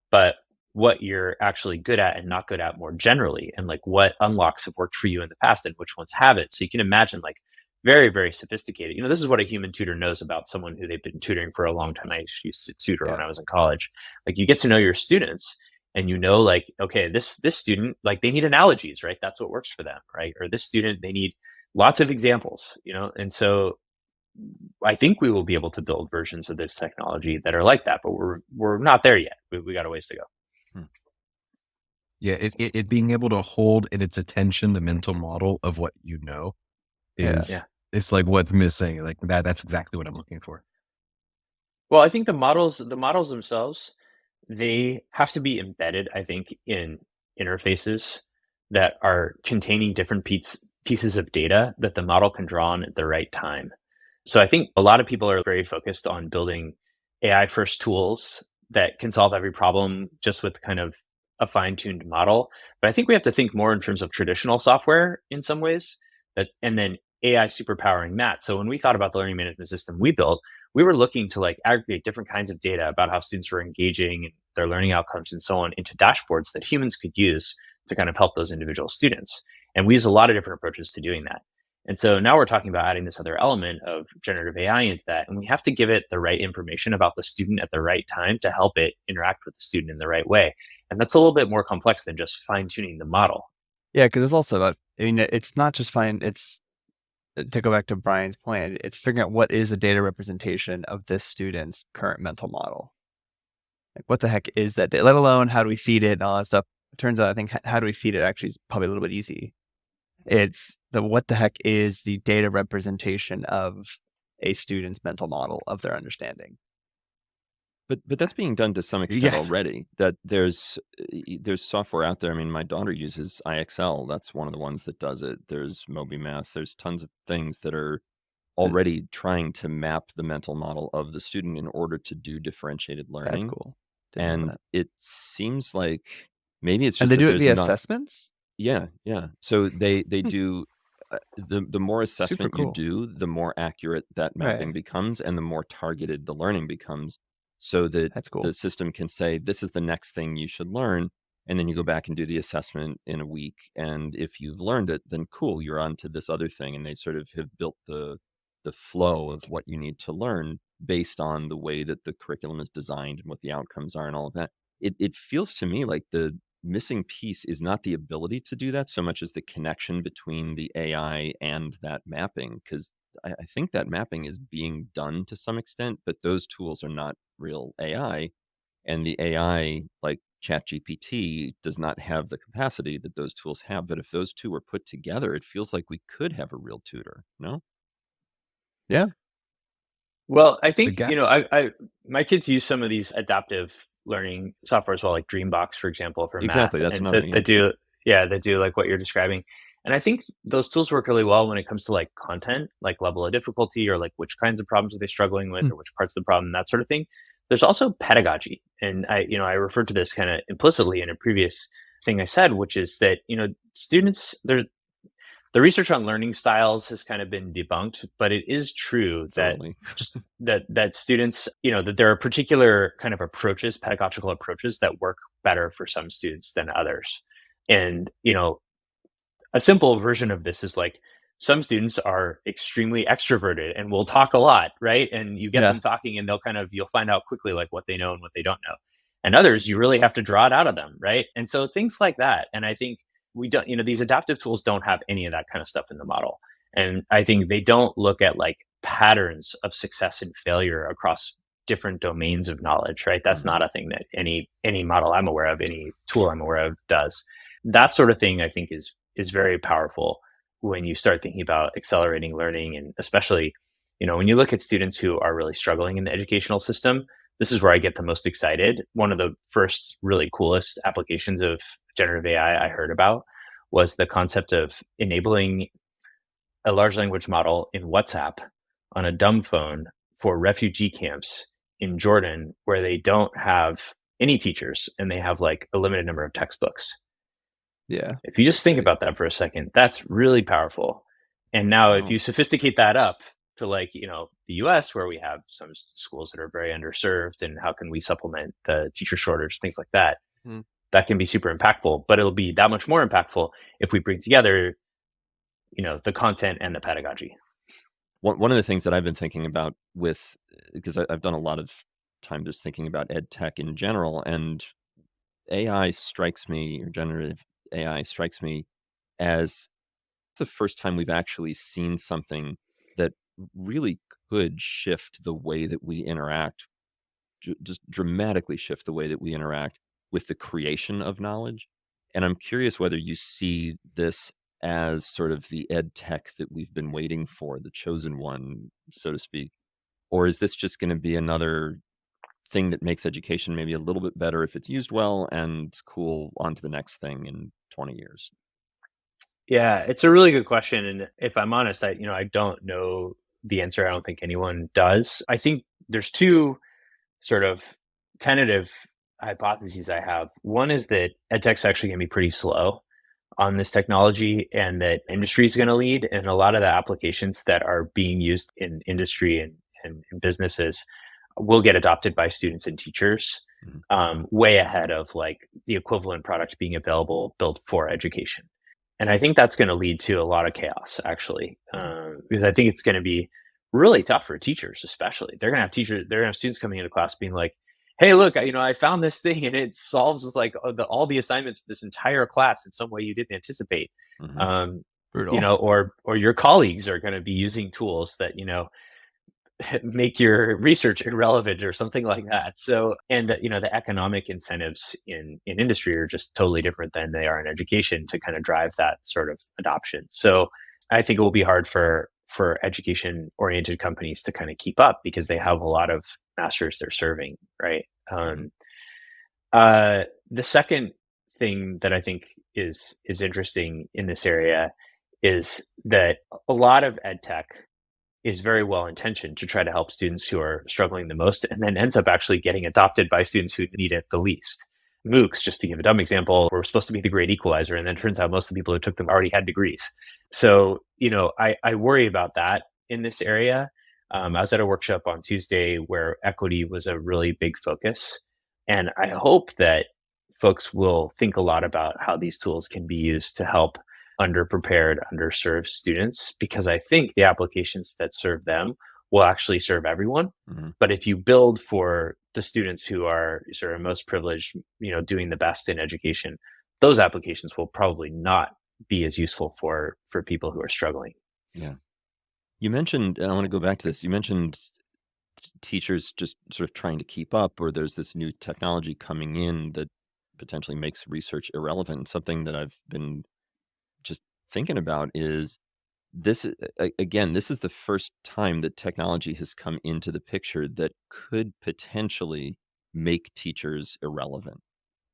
Speaker 1: but what you're actually good at and not good at more generally, and like what unlocks have worked for you in the past and which ones haven't. So you can imagine like very, very sophisticated. This is what a human tutor knows about someone who they've been tutoring for a long time. I used to tutor when I was in college. Like you get to know your students, and like, okay, this student, like they need analogies, right? That's what works for them, right? Or this student, they need lots of examples, and so I think we will be able to build versions of this technology that are like that, but we're not there yet. We got a ways to go.
Speaker 4: Yeah, it being able to hold in its attention the mental model of what you know is it's like what's missing. Like that's exactly what I'm looking for.
Speaker 1: Well, I think the models themselves, they have to be embedded, I think, in interfaces that are containing different pieces of data that the model can draw on at the right time. So I think a lot of people are very focused on building AI first tools that can solve every problem just with kind of a fine tuned model. But I think we have to think more in terms of traditional software in some ways, and then AI superpowering that. So when we thought about the learning management system we built, we were looking to like aggregate different kinds of data about how students were engaging and their learning outcomes and so on into dashboards that humans could use to kind of help those individual students. And we use a lot of different approaches to doing that. And so now we're talking about adding this other element of generative AI into that. And we have to give it the right information about the student at the right time to help it interact with the student in the right way. And that's a little bit more complex than just fine tuning the model.
Speaker 3: Yeah, because it's also about, I mean, it's not just it's to go back to Brian's point, it's figuring out what is the data representation of this student's current mental model. Like, what the heck is that data? Let alone how do we feed it and all that stuff. It turns out, I think, how do we feed it actually is probably a little bit easy. It's what the heck is the data representation of a student's mental model of their understanding.
Speaker 2: But that's being done to some extent
Speaker 3: Yeah.
Speaker 2: already. That there's software out there. I mean, my daughter uses IXL. That's one of the ones that does it. There's MobiMath. There's tons of things that are already trying to map the mental model of the student in order to do differentiated
Speaker 3: That's
Speaker 2: learning.
Speaker 3: cool. Didn't know
Speaker 2: And
Speaker 3: that.
Speaker 2: it seems like maybe it's
Speaker 3: And
Speaker 2: just
Speaker 3: they
Speaker 2: that
Speaker 3: do it
Speaker 2: there's
Speaker 3: via
Speaker 2: not.
Speaker 3: assessments?
Speaker 2: Yeah, yeah. So they do the more
Speaker 3: Super
Speaker 2: assessment you
Speaker 3: cool.
Speaker 2: do, the more accurate that mapping
Speaker 3: Right.
Speaker 2: becomes and the more targeted the learning becomes, so that
Speaker 3: That's cool.
Speaker 2: the system can say, this is the next thing you should learn. And then you go back and do the assessment in a week. And if you've learned it, then cool, you're on to this other thing. And they sort of have built the flow of what you need to learn based on the way that the curriculum is designed and what the outcomes are and all of that. It feels to me like the missing piece is not the ability to do that so much as the connection between the AI and that mapping, because I think that mapping is being done to some extent, but those tools are not real AI. And the AI, like ChatGPT, does not have the capacity that those tools have. But if those two were put together, it feels like we could have a real tutor, no?
Speaker 3: Yeah.
Speaker 1: Well, I
Speaker 4: The
Speaker 1: think,
Speaker 4: gaps.
Speaker 1: my kids use some of these adaptive learning software as well, like Dreambox, for example, for
Speaker 2: Exactly.
Speaker 1: math,
Speaker 2: That's
Speaker 1: and
Speaker 2: another, yeah.
Speaker 1: that do like what you're describing. And I think those tools work really well when it comes to like content, like level of difficulty, or like which kinds of problems are they struggling with,
Speaker 3: Hmm.
Speaker 1: or which parts of the problem, that sort of thing. There's also pedagogy, and I referred to this kind of implicitly in a previous thing I said, which is that students, the research on learning styles has kind of been debunked, but it is true that
Speaker 2: Thoroughly.
Speaker 1: just that students, that there are particular kind of approaches, pedagogical approaches that work better for some students than others. And, a simple version of this is like some students are extremely extroverted and will talk a lot, right? And you get
Speaker 3: Yeah.
Speaker 1: them talking and you'll find out quickly like what they know and what they don't know. And others, you really have to draw it out of them, right? And so things like that. And I think we don't, these adaptive tools don't have any of that kind of stuff in the model. And I think they don't look at like patterns of success and failure across different domains of knowledge, right? That's
Speaker 2: Mhm.
Speaker 1: not a thing that any model I'm aware of, any tool I'm aware of does. That sort of thing I think is very powerful when you start thinking about accelerating learning. And especially, when you look at students who are really struggling in the educational system, this is where I get the most excited. One of the first really coolest applications of generative AI I heard about was the concept of enabling a large language model in WhatsApp on a dumb phone for refugee camps in Jordan where they don't have any teachers and they have like a limited number of textbooks.
Speaker 3: Yeah.
Speaker 1: If you just think about that for a second, that's really powerful. And now if
Speaker 2: Wow.
Speaker 1: you sophisticate that up to like, the US where we have some schools that are very underserved and how can we supplement the teacher shortage, things like that,
Speaker 3: Hmm.
Speaker 1: that can be super impactful, but it'll be that much more impactful if we bring together, the content and the pedagogy.
Speaker 2: One of the things that I've been thinking about because I've done a lot of time just thinking about ed tech in general, and AI strikes me, or generative AI strikes me as the first time we've actually seen something that really could shift the way that we interact, just dramatically shift the way that we interact with the creation of knowledge. And I'm curious whether you see this as sort of the ed tech that we've been waiting for, the chosen one, so to speak, or is this just going to be another thing that makes education maybe a little bit better if it's used well, and cool, on to the next thing in 20 years?
Speaker 1: Yeah, it's a really good question. And if I'm honest, I don't know the answer. I don't think anyone does. I think there's two sort of tentative hypotheses I have. One is that edtech's actually going to be pretty slow on this technology, and that industry is going to lead. And a lot of the applications that are being used in industry and businesses will get adopted by students and teachers way ahead of like the equivalent product being available built for education. And I think that's going to lead to a lot of chaos, actually, because I think it's going to be really tough for teachers, especially. They're going to have students coming into class being like, "Hey, look, I found this thing and it solves like all the assignments for this entire class in some way you didn't anticipate."
Speaker 3: Brutal.
Speaker 1: Or your colleagues are going to be using tools that make your research irrelevant or something like that. So, and the economic incentives in industry are just totally different than they are in education to kind of drive that sort of adoption. So I think it will be hard for education oriented companies to kind of keep up because they have a lot of masters they're serving, right? The second thing that I think is interesting in this area is that a lot of ed tech is very well intentioned to try to help students who are struggling the most, and then ends up actually getting adopted by students who need it the least. MOOCs, just to give a dumb example, were supposed to be the great equalizer, and then it turns out most of the people who took them already had degrees. So, I worry about that in this area. I was at a workshop on Tuesday where equity was a really big focus, and I hope that folks will think a lot about how these tools can be used to help underprepared, underserved students, because I think the applications that serve them will actually serve everyone. But if you build for the students who are sort of most privileged, doing the best in education, those applications will probably not be as useful for people who are struggling.
Speaker 2: Yeah. You mentioned, and I want to go back to this, you mentioned teachers just sort of trying to keep up, or there's this new technology coming in that potentially makes research irrelevant. Something that I've been just thinking about is this. Again, this is the first time that technology has come into the picture that could potentially make teachers irrelevant.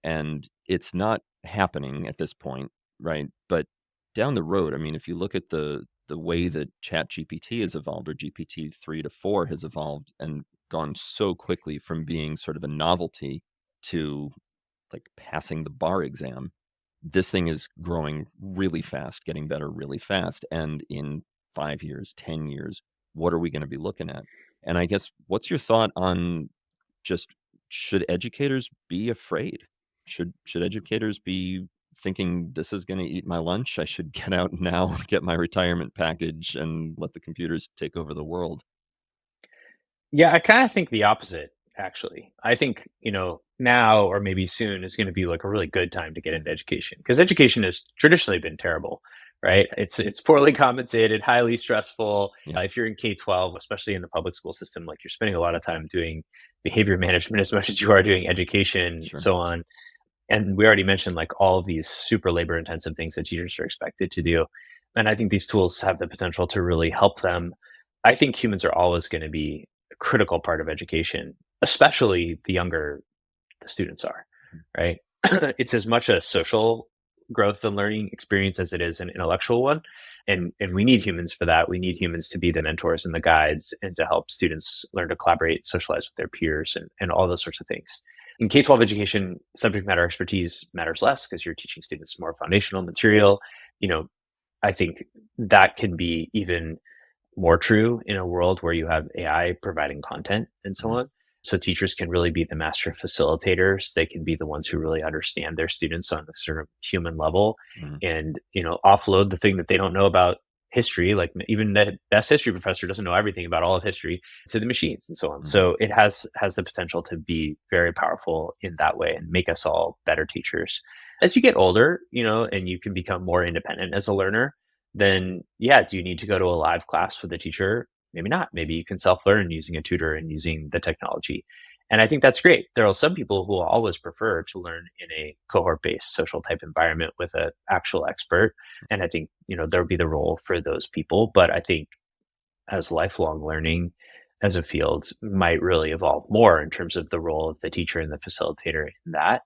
Speaker 2: And it's not happening at this point, right? But down the road, I mean, if you look at the way that ChatGPT has evolved, or GPT 3 to 4 has evolved and gone so quickly from being sort of a novelty to like passing the bar exam, this thing is growing really fast, getting better really fast. And in 5 years, 10 years, what are we going to be looking at? And I guess, what's your thought on just, should educators be afraid? Should educators be thinking, this is going to eat my lunch? I should get out now, get my retirement package, and let the computers take over the world?
Speaker 1: Yeah, I kind of think the opposite, actually. I think, now or maybe soon is going to be like a really good time to get into education, because education has traditionally been terrible, right? It's poorly compensated, highly stressful.
Speaker 2: Yeah.
Speaker 1: If you're in K-12, especially in the public school system, like you're spending a lot of time doing behavior management as much as you are doing education,
Speaker 2: Sure.
Speaker 1: so on. And we already mentioned like all of these super labor intensive things that teachers are expected to do. And I think these tools have the potential to really help them. I think humans are always going to be a critical part of education, especially the younger the students are, right? It's as much a social growth and learning experience as it is an intellectual one. And we need humans for that. We need humans to be the mentors and the guides and to help students learn to collaborate, socialize with their peers, and all those sorts of things. In K-12 education, subject matter expertise matters less because you're teaching students more foundational material. I think that can be even more true in a world where you have AI providing content and so on. So teachers can really be the master facilitators. They can be the ones who really understand their students on a sort of human level and, offload the thing that they don't know about history. Like even the best history professor doesn't know everything about all of history, to the machines and so on. So it has the potential to be very powerful in that way and make us all better teachers. As you get older, and you can become more independent as a learner, then yeah, do you need to go to a live class with a teacher? Maybe not. Maybe you can self-learn using a tutor and using the technology. And I think that's great. There are some people who will always prefer to learn in a cohort-based social type environment with an actual expert. And I think, there'll be the role for those people. But I think as lifelong learning, as a field might really evolve more in terms of the role of the teacher and the facilitator in that.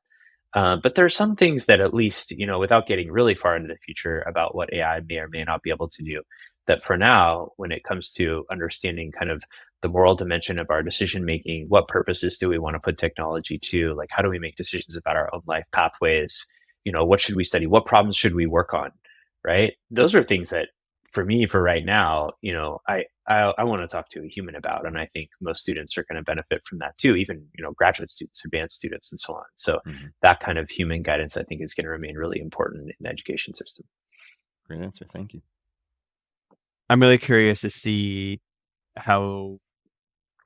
Speaker 1: But there are some things that, at least, without getting really far into the future about what AI may or may not be able to do, that for now, when it comes to understanding kind of the moral dimension of our decision making, what purposes do we want to put technology to? Like, how do we make decisions about our own life pathways? What should we study? What problems should we work on? Right? Those are things that, for me, for right now, I want to talk to a human about, and I think most students are going to benefit from that too. Even graduate students, advanced students, and so on. So that kind of human guidance, I think, is going to remain really important in the education system.
Speaker 2: Great answer. Thank you.
Speaker 3: I'm really curious to see how,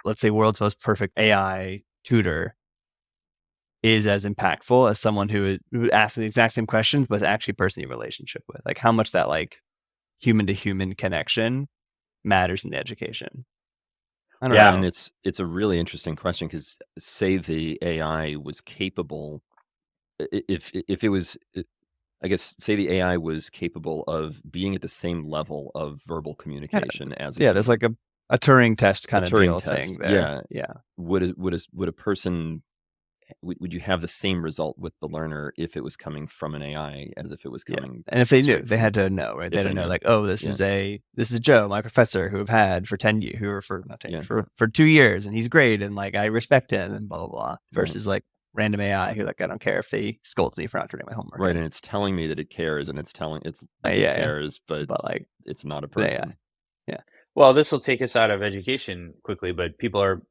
Speaker 3: let's say, world's most perfect AI tutor is as impactful as someone who asks the exact same questions, but is actually a person you have a relationship with. Like, how much that like human to human connection matters in the education. I don't know.
Speaker 2: And it's a really interesting question, because say the AI was capable, if it was, I guess, say the AI was capable of being at the same level of verbal communication as a human.
Speaker 3: There's like a Turing test kind of deal
Speaker 2: test
Speaker 3: thing there.
Speaker 2: Would a person, would you have the same result with the learner if it was coming from an AI as if it was coming?
Speaker 3: And if they knew, they had to know, right? They had to know, like, oh, this is Joe, my professor, who I've had for 10 years, for 2 years, and he's great, and like I respect him, and blah blah blah. Versus like random AI who, like, I don't care if they scold me for not doing my homework.
Speaker 2: Right, and it's telling me that it cares, and it cares, but like it's not a person.
Speaker 1: Well, this will take us out of education quickly, but people are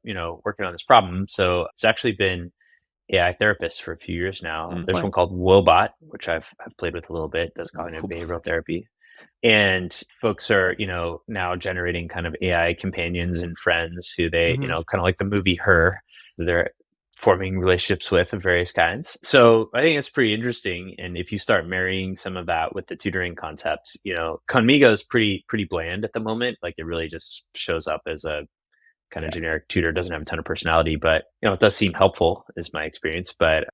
Speaker 1: working on this problem. So it's actually been AI therapists for a few years now. There's one called Wobot, which I've played with a little bit, does cognitive behavioral therapy. And folks are, now generating kind of AI companions and friends who they, kind of like the movie Her, they're forming relationships with of various kinds. So I think it's pretty interesting. And if you start marrying some of that with the tutoring concepts, Conmigo is pretty bland at the moment. Like, it really just shows up as a kind of generic tutor, doesn't have a ton of personality, but it does seem helpful, is my experience. But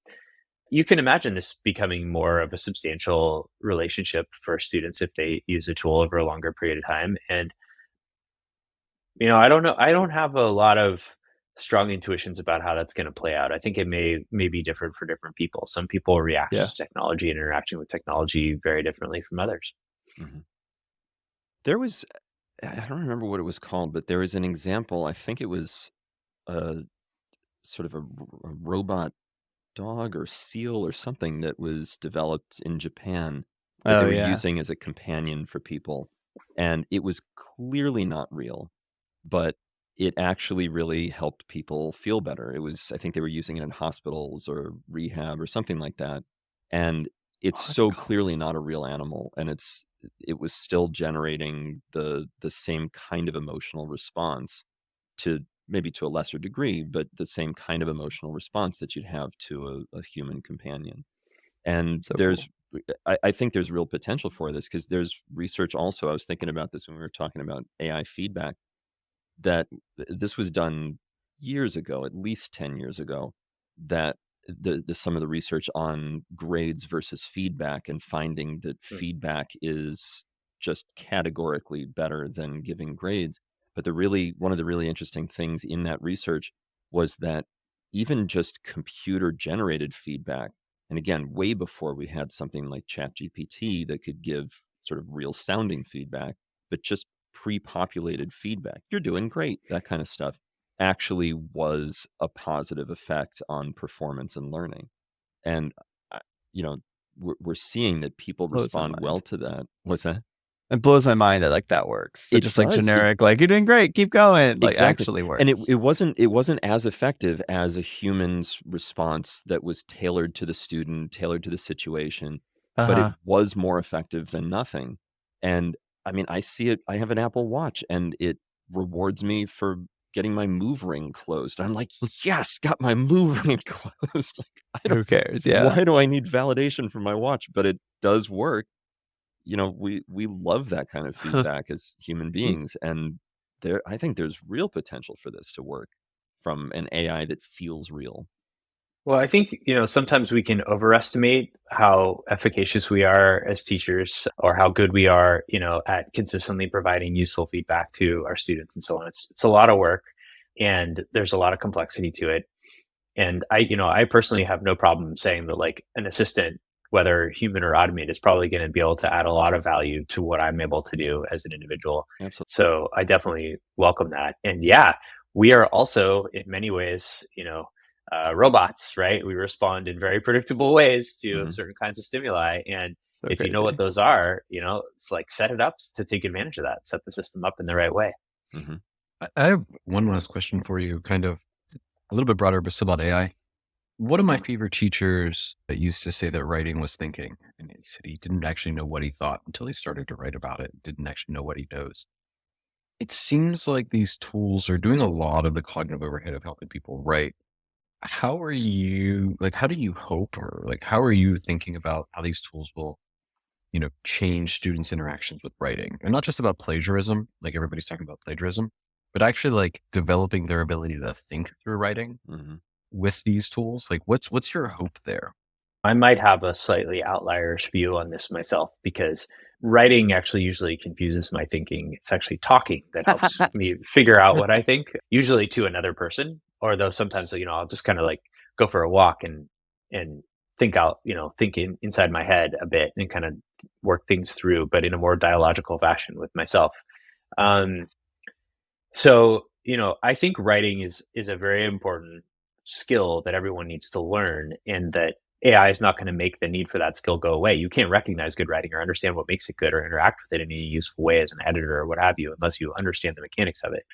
Speaker 1: you can imagine this becoming more of a substantial relationship for students if they use a tool over a longer period of time. And I don't know, I don't have a lot of strong intuitions about how that's going to play out. I think it may be different for different people. Some people react to technology and interacting with technology very differently from others.
Speaker 2: There was, I don't remember what it was called, but there was an example. I think it was a sort of a robot dog or seal or something that was developed in Japan that they were using as a companion for people. And it was clearly not real, but it actually really helped people feel better. It was, I think they were using it in hospitals or rehab or something like that. And it's clearly not a real animal, and it was still generating the same kind of emotional response, to maybe to a lesser degree, but the same kind of emotional response that you'd have to a human companion. And I think there's real potential for this, because there's research also. I was thinking about this when we were talking about AI feedback, that this was done years ago, at least 10 years ago, that some of the research on grades versus feedback, and finding that feedback is just categorically better than giving grades. But one of the really interesting things in that research was that even just computer generated feedback, and again, way before we had something like ChatGPT that could give sort of real sounding feedback, but just pre-populated feedback, you're doing great, that kind of stuff, actually was a positive effect on performance and learning. And we're seeing that people respond well to that. What's that?
Speaker 3: It blows my mind that that works. It just does. Like generic, like, you're doing great, keep going. Like, actually works.
Speaker 2: And it wasn't as effective as a human's response that was tailored to the student, tailored to the situation, but it was more effective than nothing. And I mean, I see it. I have an Apple Watch, and it rewards me for getting my move ring closed. I'm like, yes, got my move ring closed. Like,
Speaker 3: who cares? Yeah.
Speaker 2: Why do I need validation from my watch? But it does work. We love that kind of feedback as human beings, and I think there's real potential for this to work from an AI that feels real.
Speaker 1: Well, I think, sometimes we can overestimate how efficacious we are as teachers, or how good we are, at consistently providing useful feedback to our students and so on. It's a lot of work. and there's a lot of complexity to it. And I personally have no problem saying that like an assistant, whether human or automated, is probably going to be able to add a lot of value to what I'm able to do as an individual.
Speaker 2: Absolutely.
Speaker 1: So I definitely welcome that. And yeah, we are also in many ways, robots, right? We respond in very predictable ways to certain kinds of stimuli. And
Speaker 3: So
Speaker 1: if you know
Speaker 3: crazy.
Speaker 1: what those are, it's like set it up to take advantage of that, set the system up in the right way.
Speaker 2: Mm-hmm.
Speaker 4: I have one last question for you, kind of a little bit broader, but still about AI. One of my favorite teachers that used to say that writing was thinking. And he said he didn't actually know what he thought until he started to write about it, didn't actually know what he knows. It seems like these tools are doing a lot of the cognitive overhead of helping people write. How do you hope, or like, how are you thinking about how these tools will, change students' interactions with writing? And not just about plagiarism, like everybody's talking about plagiarism, but actually like developing their ability to think through writing with these tools. Like what's your hope there?
Speaker 1: I might have a slightly outlierish view on this myself because writing actually usually confuses my thinking. It's actually talking that helps me figure out what I think, usually to another person. Or though sometimes, I'll just kind of like go for a walk and think out, inside my head a bit and kind of work things through, but in a more dialogical fashion with myself. So, I think writing is a very important skill that everyone needs to learn, and that AI is not going to make the need for that skill go away. You can't recognize good writing or understand what makes it good or interact with it in any useful way as an editor or what have you, unless you understand the mechanics of it.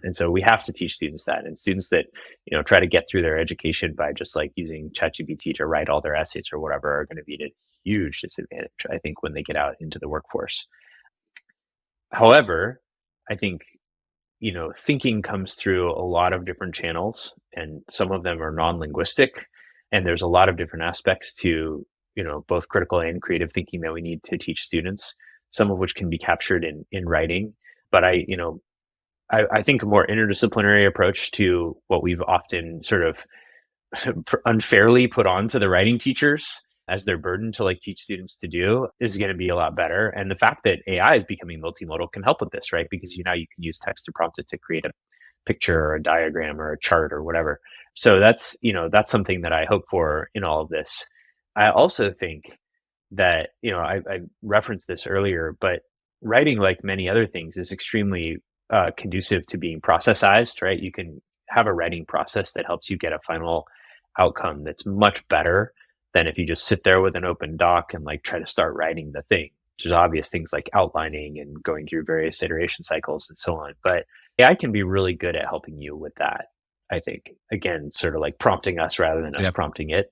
Speaker 1: And so we have to teach students that. And students that, try to get through their education by just like using ChatGPT to write all their essays or whatever are going to be at a huge disadvantage, I think, when they get out into the workforce. However, I think thinking comes through a lot of different channels, and some of them are non-linguistic. And there's a lot of different aspects to, both critical and creative thinking that we need to teach students, some of which can be captured in writing. But I think a more interdisciplinary approach to what we've often sort of unfairly put on to the writing teachers as their burden to like teach students to do is going to be a lot better. And the fact that AI is becoming multimodal can help with this, right? Because you can use text to prompt it to create a picture or a diagram or a chart or whatever. So that's something that I hope for in all of this. I also think that, I referenced this earlier, but writing, like many other things, is extremely conducive to being processized, right? You can have a writing process that helps you get a final outcome that's much better than if you just sit there with an open doc and like try to start writing the thing, which is obvious things like outlining and going through various iteration cycles and so on. But AI can be really good at helping you with that, I think. Again, sort of like prompting us rather than us prompting it.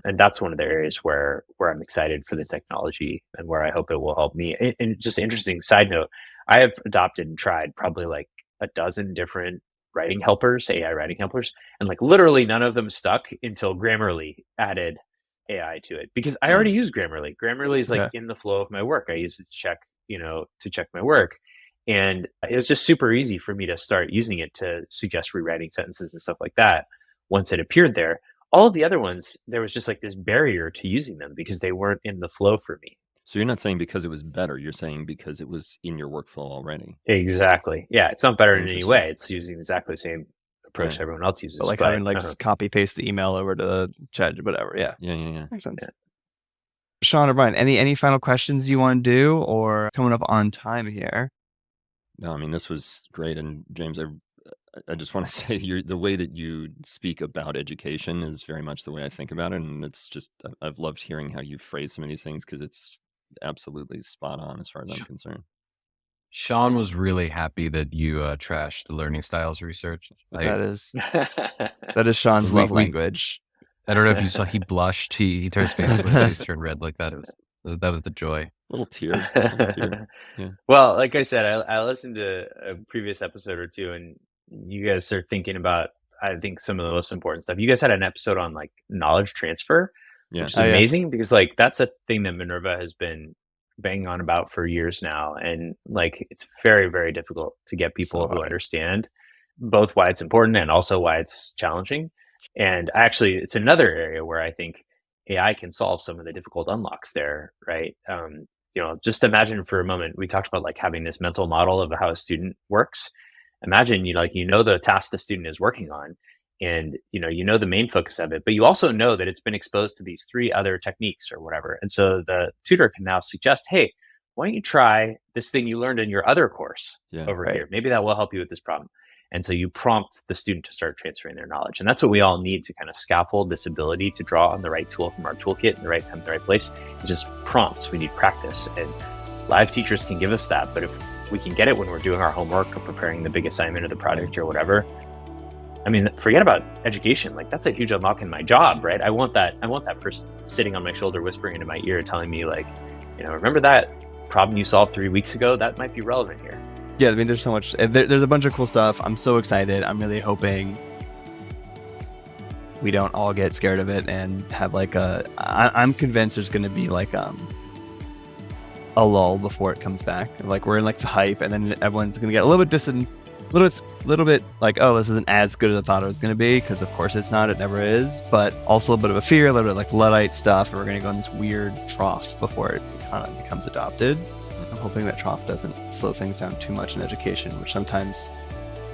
Speaker 1: And that's one of the areas where I'm excited for the technology and where I hope it will help me. And just an interesting side note, I have adopted and tried probably like a dozen different writing helpers, AI writing helpers, and like literally none of them stuck until Grammarly added AI to it, because I already use Grammarly. Grammarly is like in the flow of my work. I use it to check my work. And it was just super easy for me to start using it to suggest rewriting sentences and stuff like that once it appeared there. All of the other ones, there was just like this barrier to using them because they weren't in the flow for me.
Speaker 2: So you're not saying because it was better, you're saying because it was in your workflow already.
Speaker 1: Exactly. Yeah, it's not better in any way. It's using exactly the same approach everyone else uses.
Speaker 3: But like having like copy paste the email over to chat, whatever. Yeah.
Speaker 2: Makes
Speaker 3: sense. Yeah. Sean or Brian, any final questions you want to do, or coming up on time here?
Speaker 2: No, I mean, this was great. And James, I just want to say the way that you speak about education is very much the way I think about it. And it's just, I've loved hearing how you phrase some of these things because it's absolutely spot on as far as I'm concerned.
Speaker 4: Sean was really happy that you trashed the learning styles research.
Speaker 3: That is Sean's love language.
Speaker 4: I don't know if you saw, he blushed. He turned his face turned red like that. That was the joy.
Speaker 2: Little tear.
Speaker 1: Yeah. Well, like I said, I listened to a previous episode or two, and you guys are thinking about, I think, some of the most important stuff. You guys had an episode on like knowledge transfer, which is amazing because like that's a thing that Minerva has been banging on about for years now. And like, it's very, very difficult to get people who understand both why it's important and also why it's challenging. And actually, it's another area where I think AI can solve some of the difficult unlocks there, right? Just imagine for a moment, we talked about like having this mental model of how a student works. imagine the task the student is working on, and the main focus of it, but you also know that it's been exposed to these 3 other techniques or whatever. And so the tutor can now suggest, hey, why don't you try this thing you learned in your other course over here? Maybe that will help you with this problem. And so you prompt the student to start transferring their knowledge. And that's what we all need to kind of scaffold this ability to draw on the right tool from our toolkit in the right time, in the right place. It's just prompts. We need practice. And live teachers can give us that. But if we can get it when we're doing our homework or preparing the big assignment or the project or whatever, I mean, forget about education. Like, that's a huge unlock in my job, right? I want that person sitting on my shoulder, whispering into my ear, telling me like, remember that problem you solved 3 weeks ago? That might be relevant here.
Speaker 3: Yeah, I mean, there's so much. There's a bunch of cool stuff. I'm so excited. I'm really hoping we don't all get scared of it and have like I'm convinced there's going to be like a lull before it comes back. Like, we're in like the hype, and then everyone's going to get a little bit like, oh, this isn't as good as I thought it was going to be, because of course it's not. It never is. But also a bit of a fear, a little bit like Luddite stuff, and we're going to go in this weird trough before it kind of becomes adopted. I'm hoping that trough doesn't slow things down too much in education, which sometimes,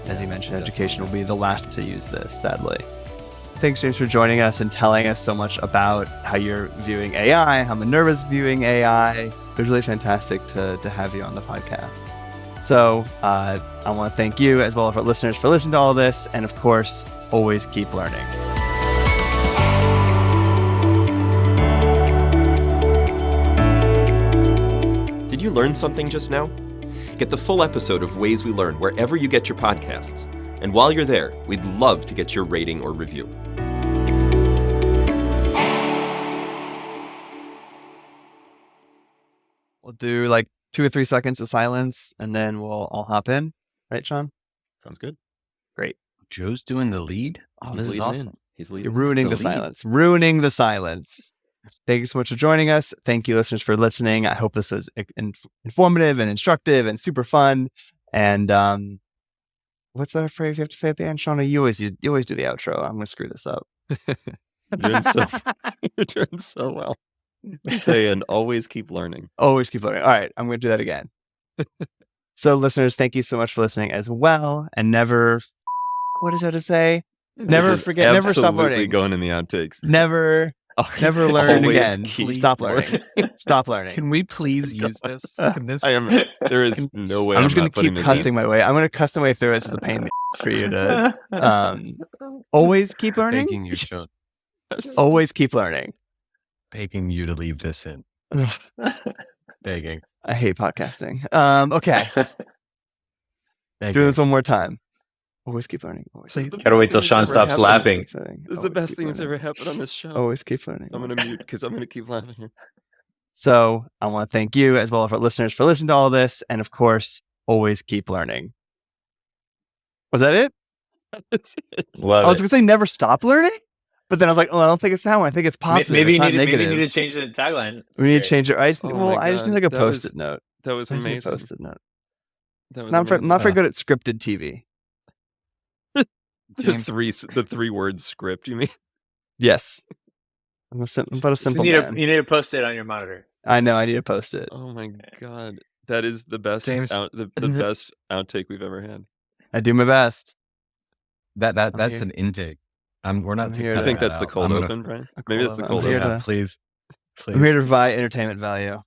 Speaker 3: as you mentioned, education will be the last to use this, sadly. Thanks, James, for joining us and telling us so much about how you're viewing AI, how Minerva's viewing AI. It was really fantastic to have you on the podcast. So I want to thank you, as well as our listeners, for listening to all this. And of course, always keep learning.
Speaker 5: Did you learn something just now? Get the full episode of Ways We Learn wherever you get your podcasts. And while you're there, we'd love to get your rating or review.
Speaker 3: We'll do like 2 or 3 seconds of silence, and then we'll all hop in. Right, Sean?
Speaker 2: Sounds good.
Speaker 3: Great.
Speaker 4: Joe's doing the lead. Oh, this is awesome.
Speaker 2: He's leading.
Speaker 3: You're ruining the silence. Ruining the silence. Thank you so much for joining us. Thank you, listeners, for listening. I hope this was informative and instructive and super fun. And what's that phrase you have to say at the end, Shauna? You always do the outro. I'm going to screw this up.
Speaker 2: You're doing so well. Say, and always keep learning.
Speaker 3: Always keep learning. All right, I'm going to do that again. So, listeners, thank you so much for listening as well. And never, what is that to say? Never forget, never stop learning.
Speaker 2: Going in the outtakes.
Speaker 3: Never learn again. Stop learning. Stop learning.
Speaker 4: Can we please use this?
Speaker 2: There is no way.
Speaker 3: I'm just going to keep cussing my way. I'm going to cuss my way through it. This is a pain in the ass for you to always keep learning.
Speaker 4: Begging you, Sean.
Speaker 3: Always keep learning.
Speaker 4: Begging you to leave this in. Begging.
Speaker 3: I hate podcasting. Okay.
Speaker 4: Begging.
Speaker 3: Do this one more time. Always keep learning. Always.
Speaker 1: Gotta wait till Sean stops laughing.
Speaker 2: This is the best thing that's ever happened on this show.
Speaker 3: Always keep learning.
Speaker 2: I'm going to mute because I'm going to keep laughing here.
Speaker 3: So I want to thank you, as well as our listeners, for listening to all this. And of course, always keep learning. Was that it?
Speaker 2: That's it.
Speaker 3: I was going to say never stop learning. But then I was like, oh, I don't think it's that one. I think it's positive.
Speaker 1: Maybe you
Speaker 3: need
Speaker 1: to change the tagline.
Speaker 3: We need to change it. I just need like a
Speaker 2: That
Speaker 3: post-it note.
Speaker 2: That was amazing.
Speaker 3: Post-it note.
Speaker 2: That was
Speaker 3: I'm
Speaker 2: amazing.
Speaker 3: not very good at scripted TV.
Speaker 2: The 3 word script, you mean?
Speaker 3: Yes. I'm about a simple man.
Speaker 1: You need to post it on your monitor.
Speaker 3: I know. I need to post it.
Speaker 2: Oh my God. That is the best
Speaker 4: James.
Speaker 2: the best outtake we've ever had.
Speaker 3: I do my best.
Speaker 4: That's an intake. We're not.
Speaker 2: I think that's the cold open, Brian. Maybe that's the cold open.
Speaker 4: Please.
Speaker 3: I'm here to provide entertainment value.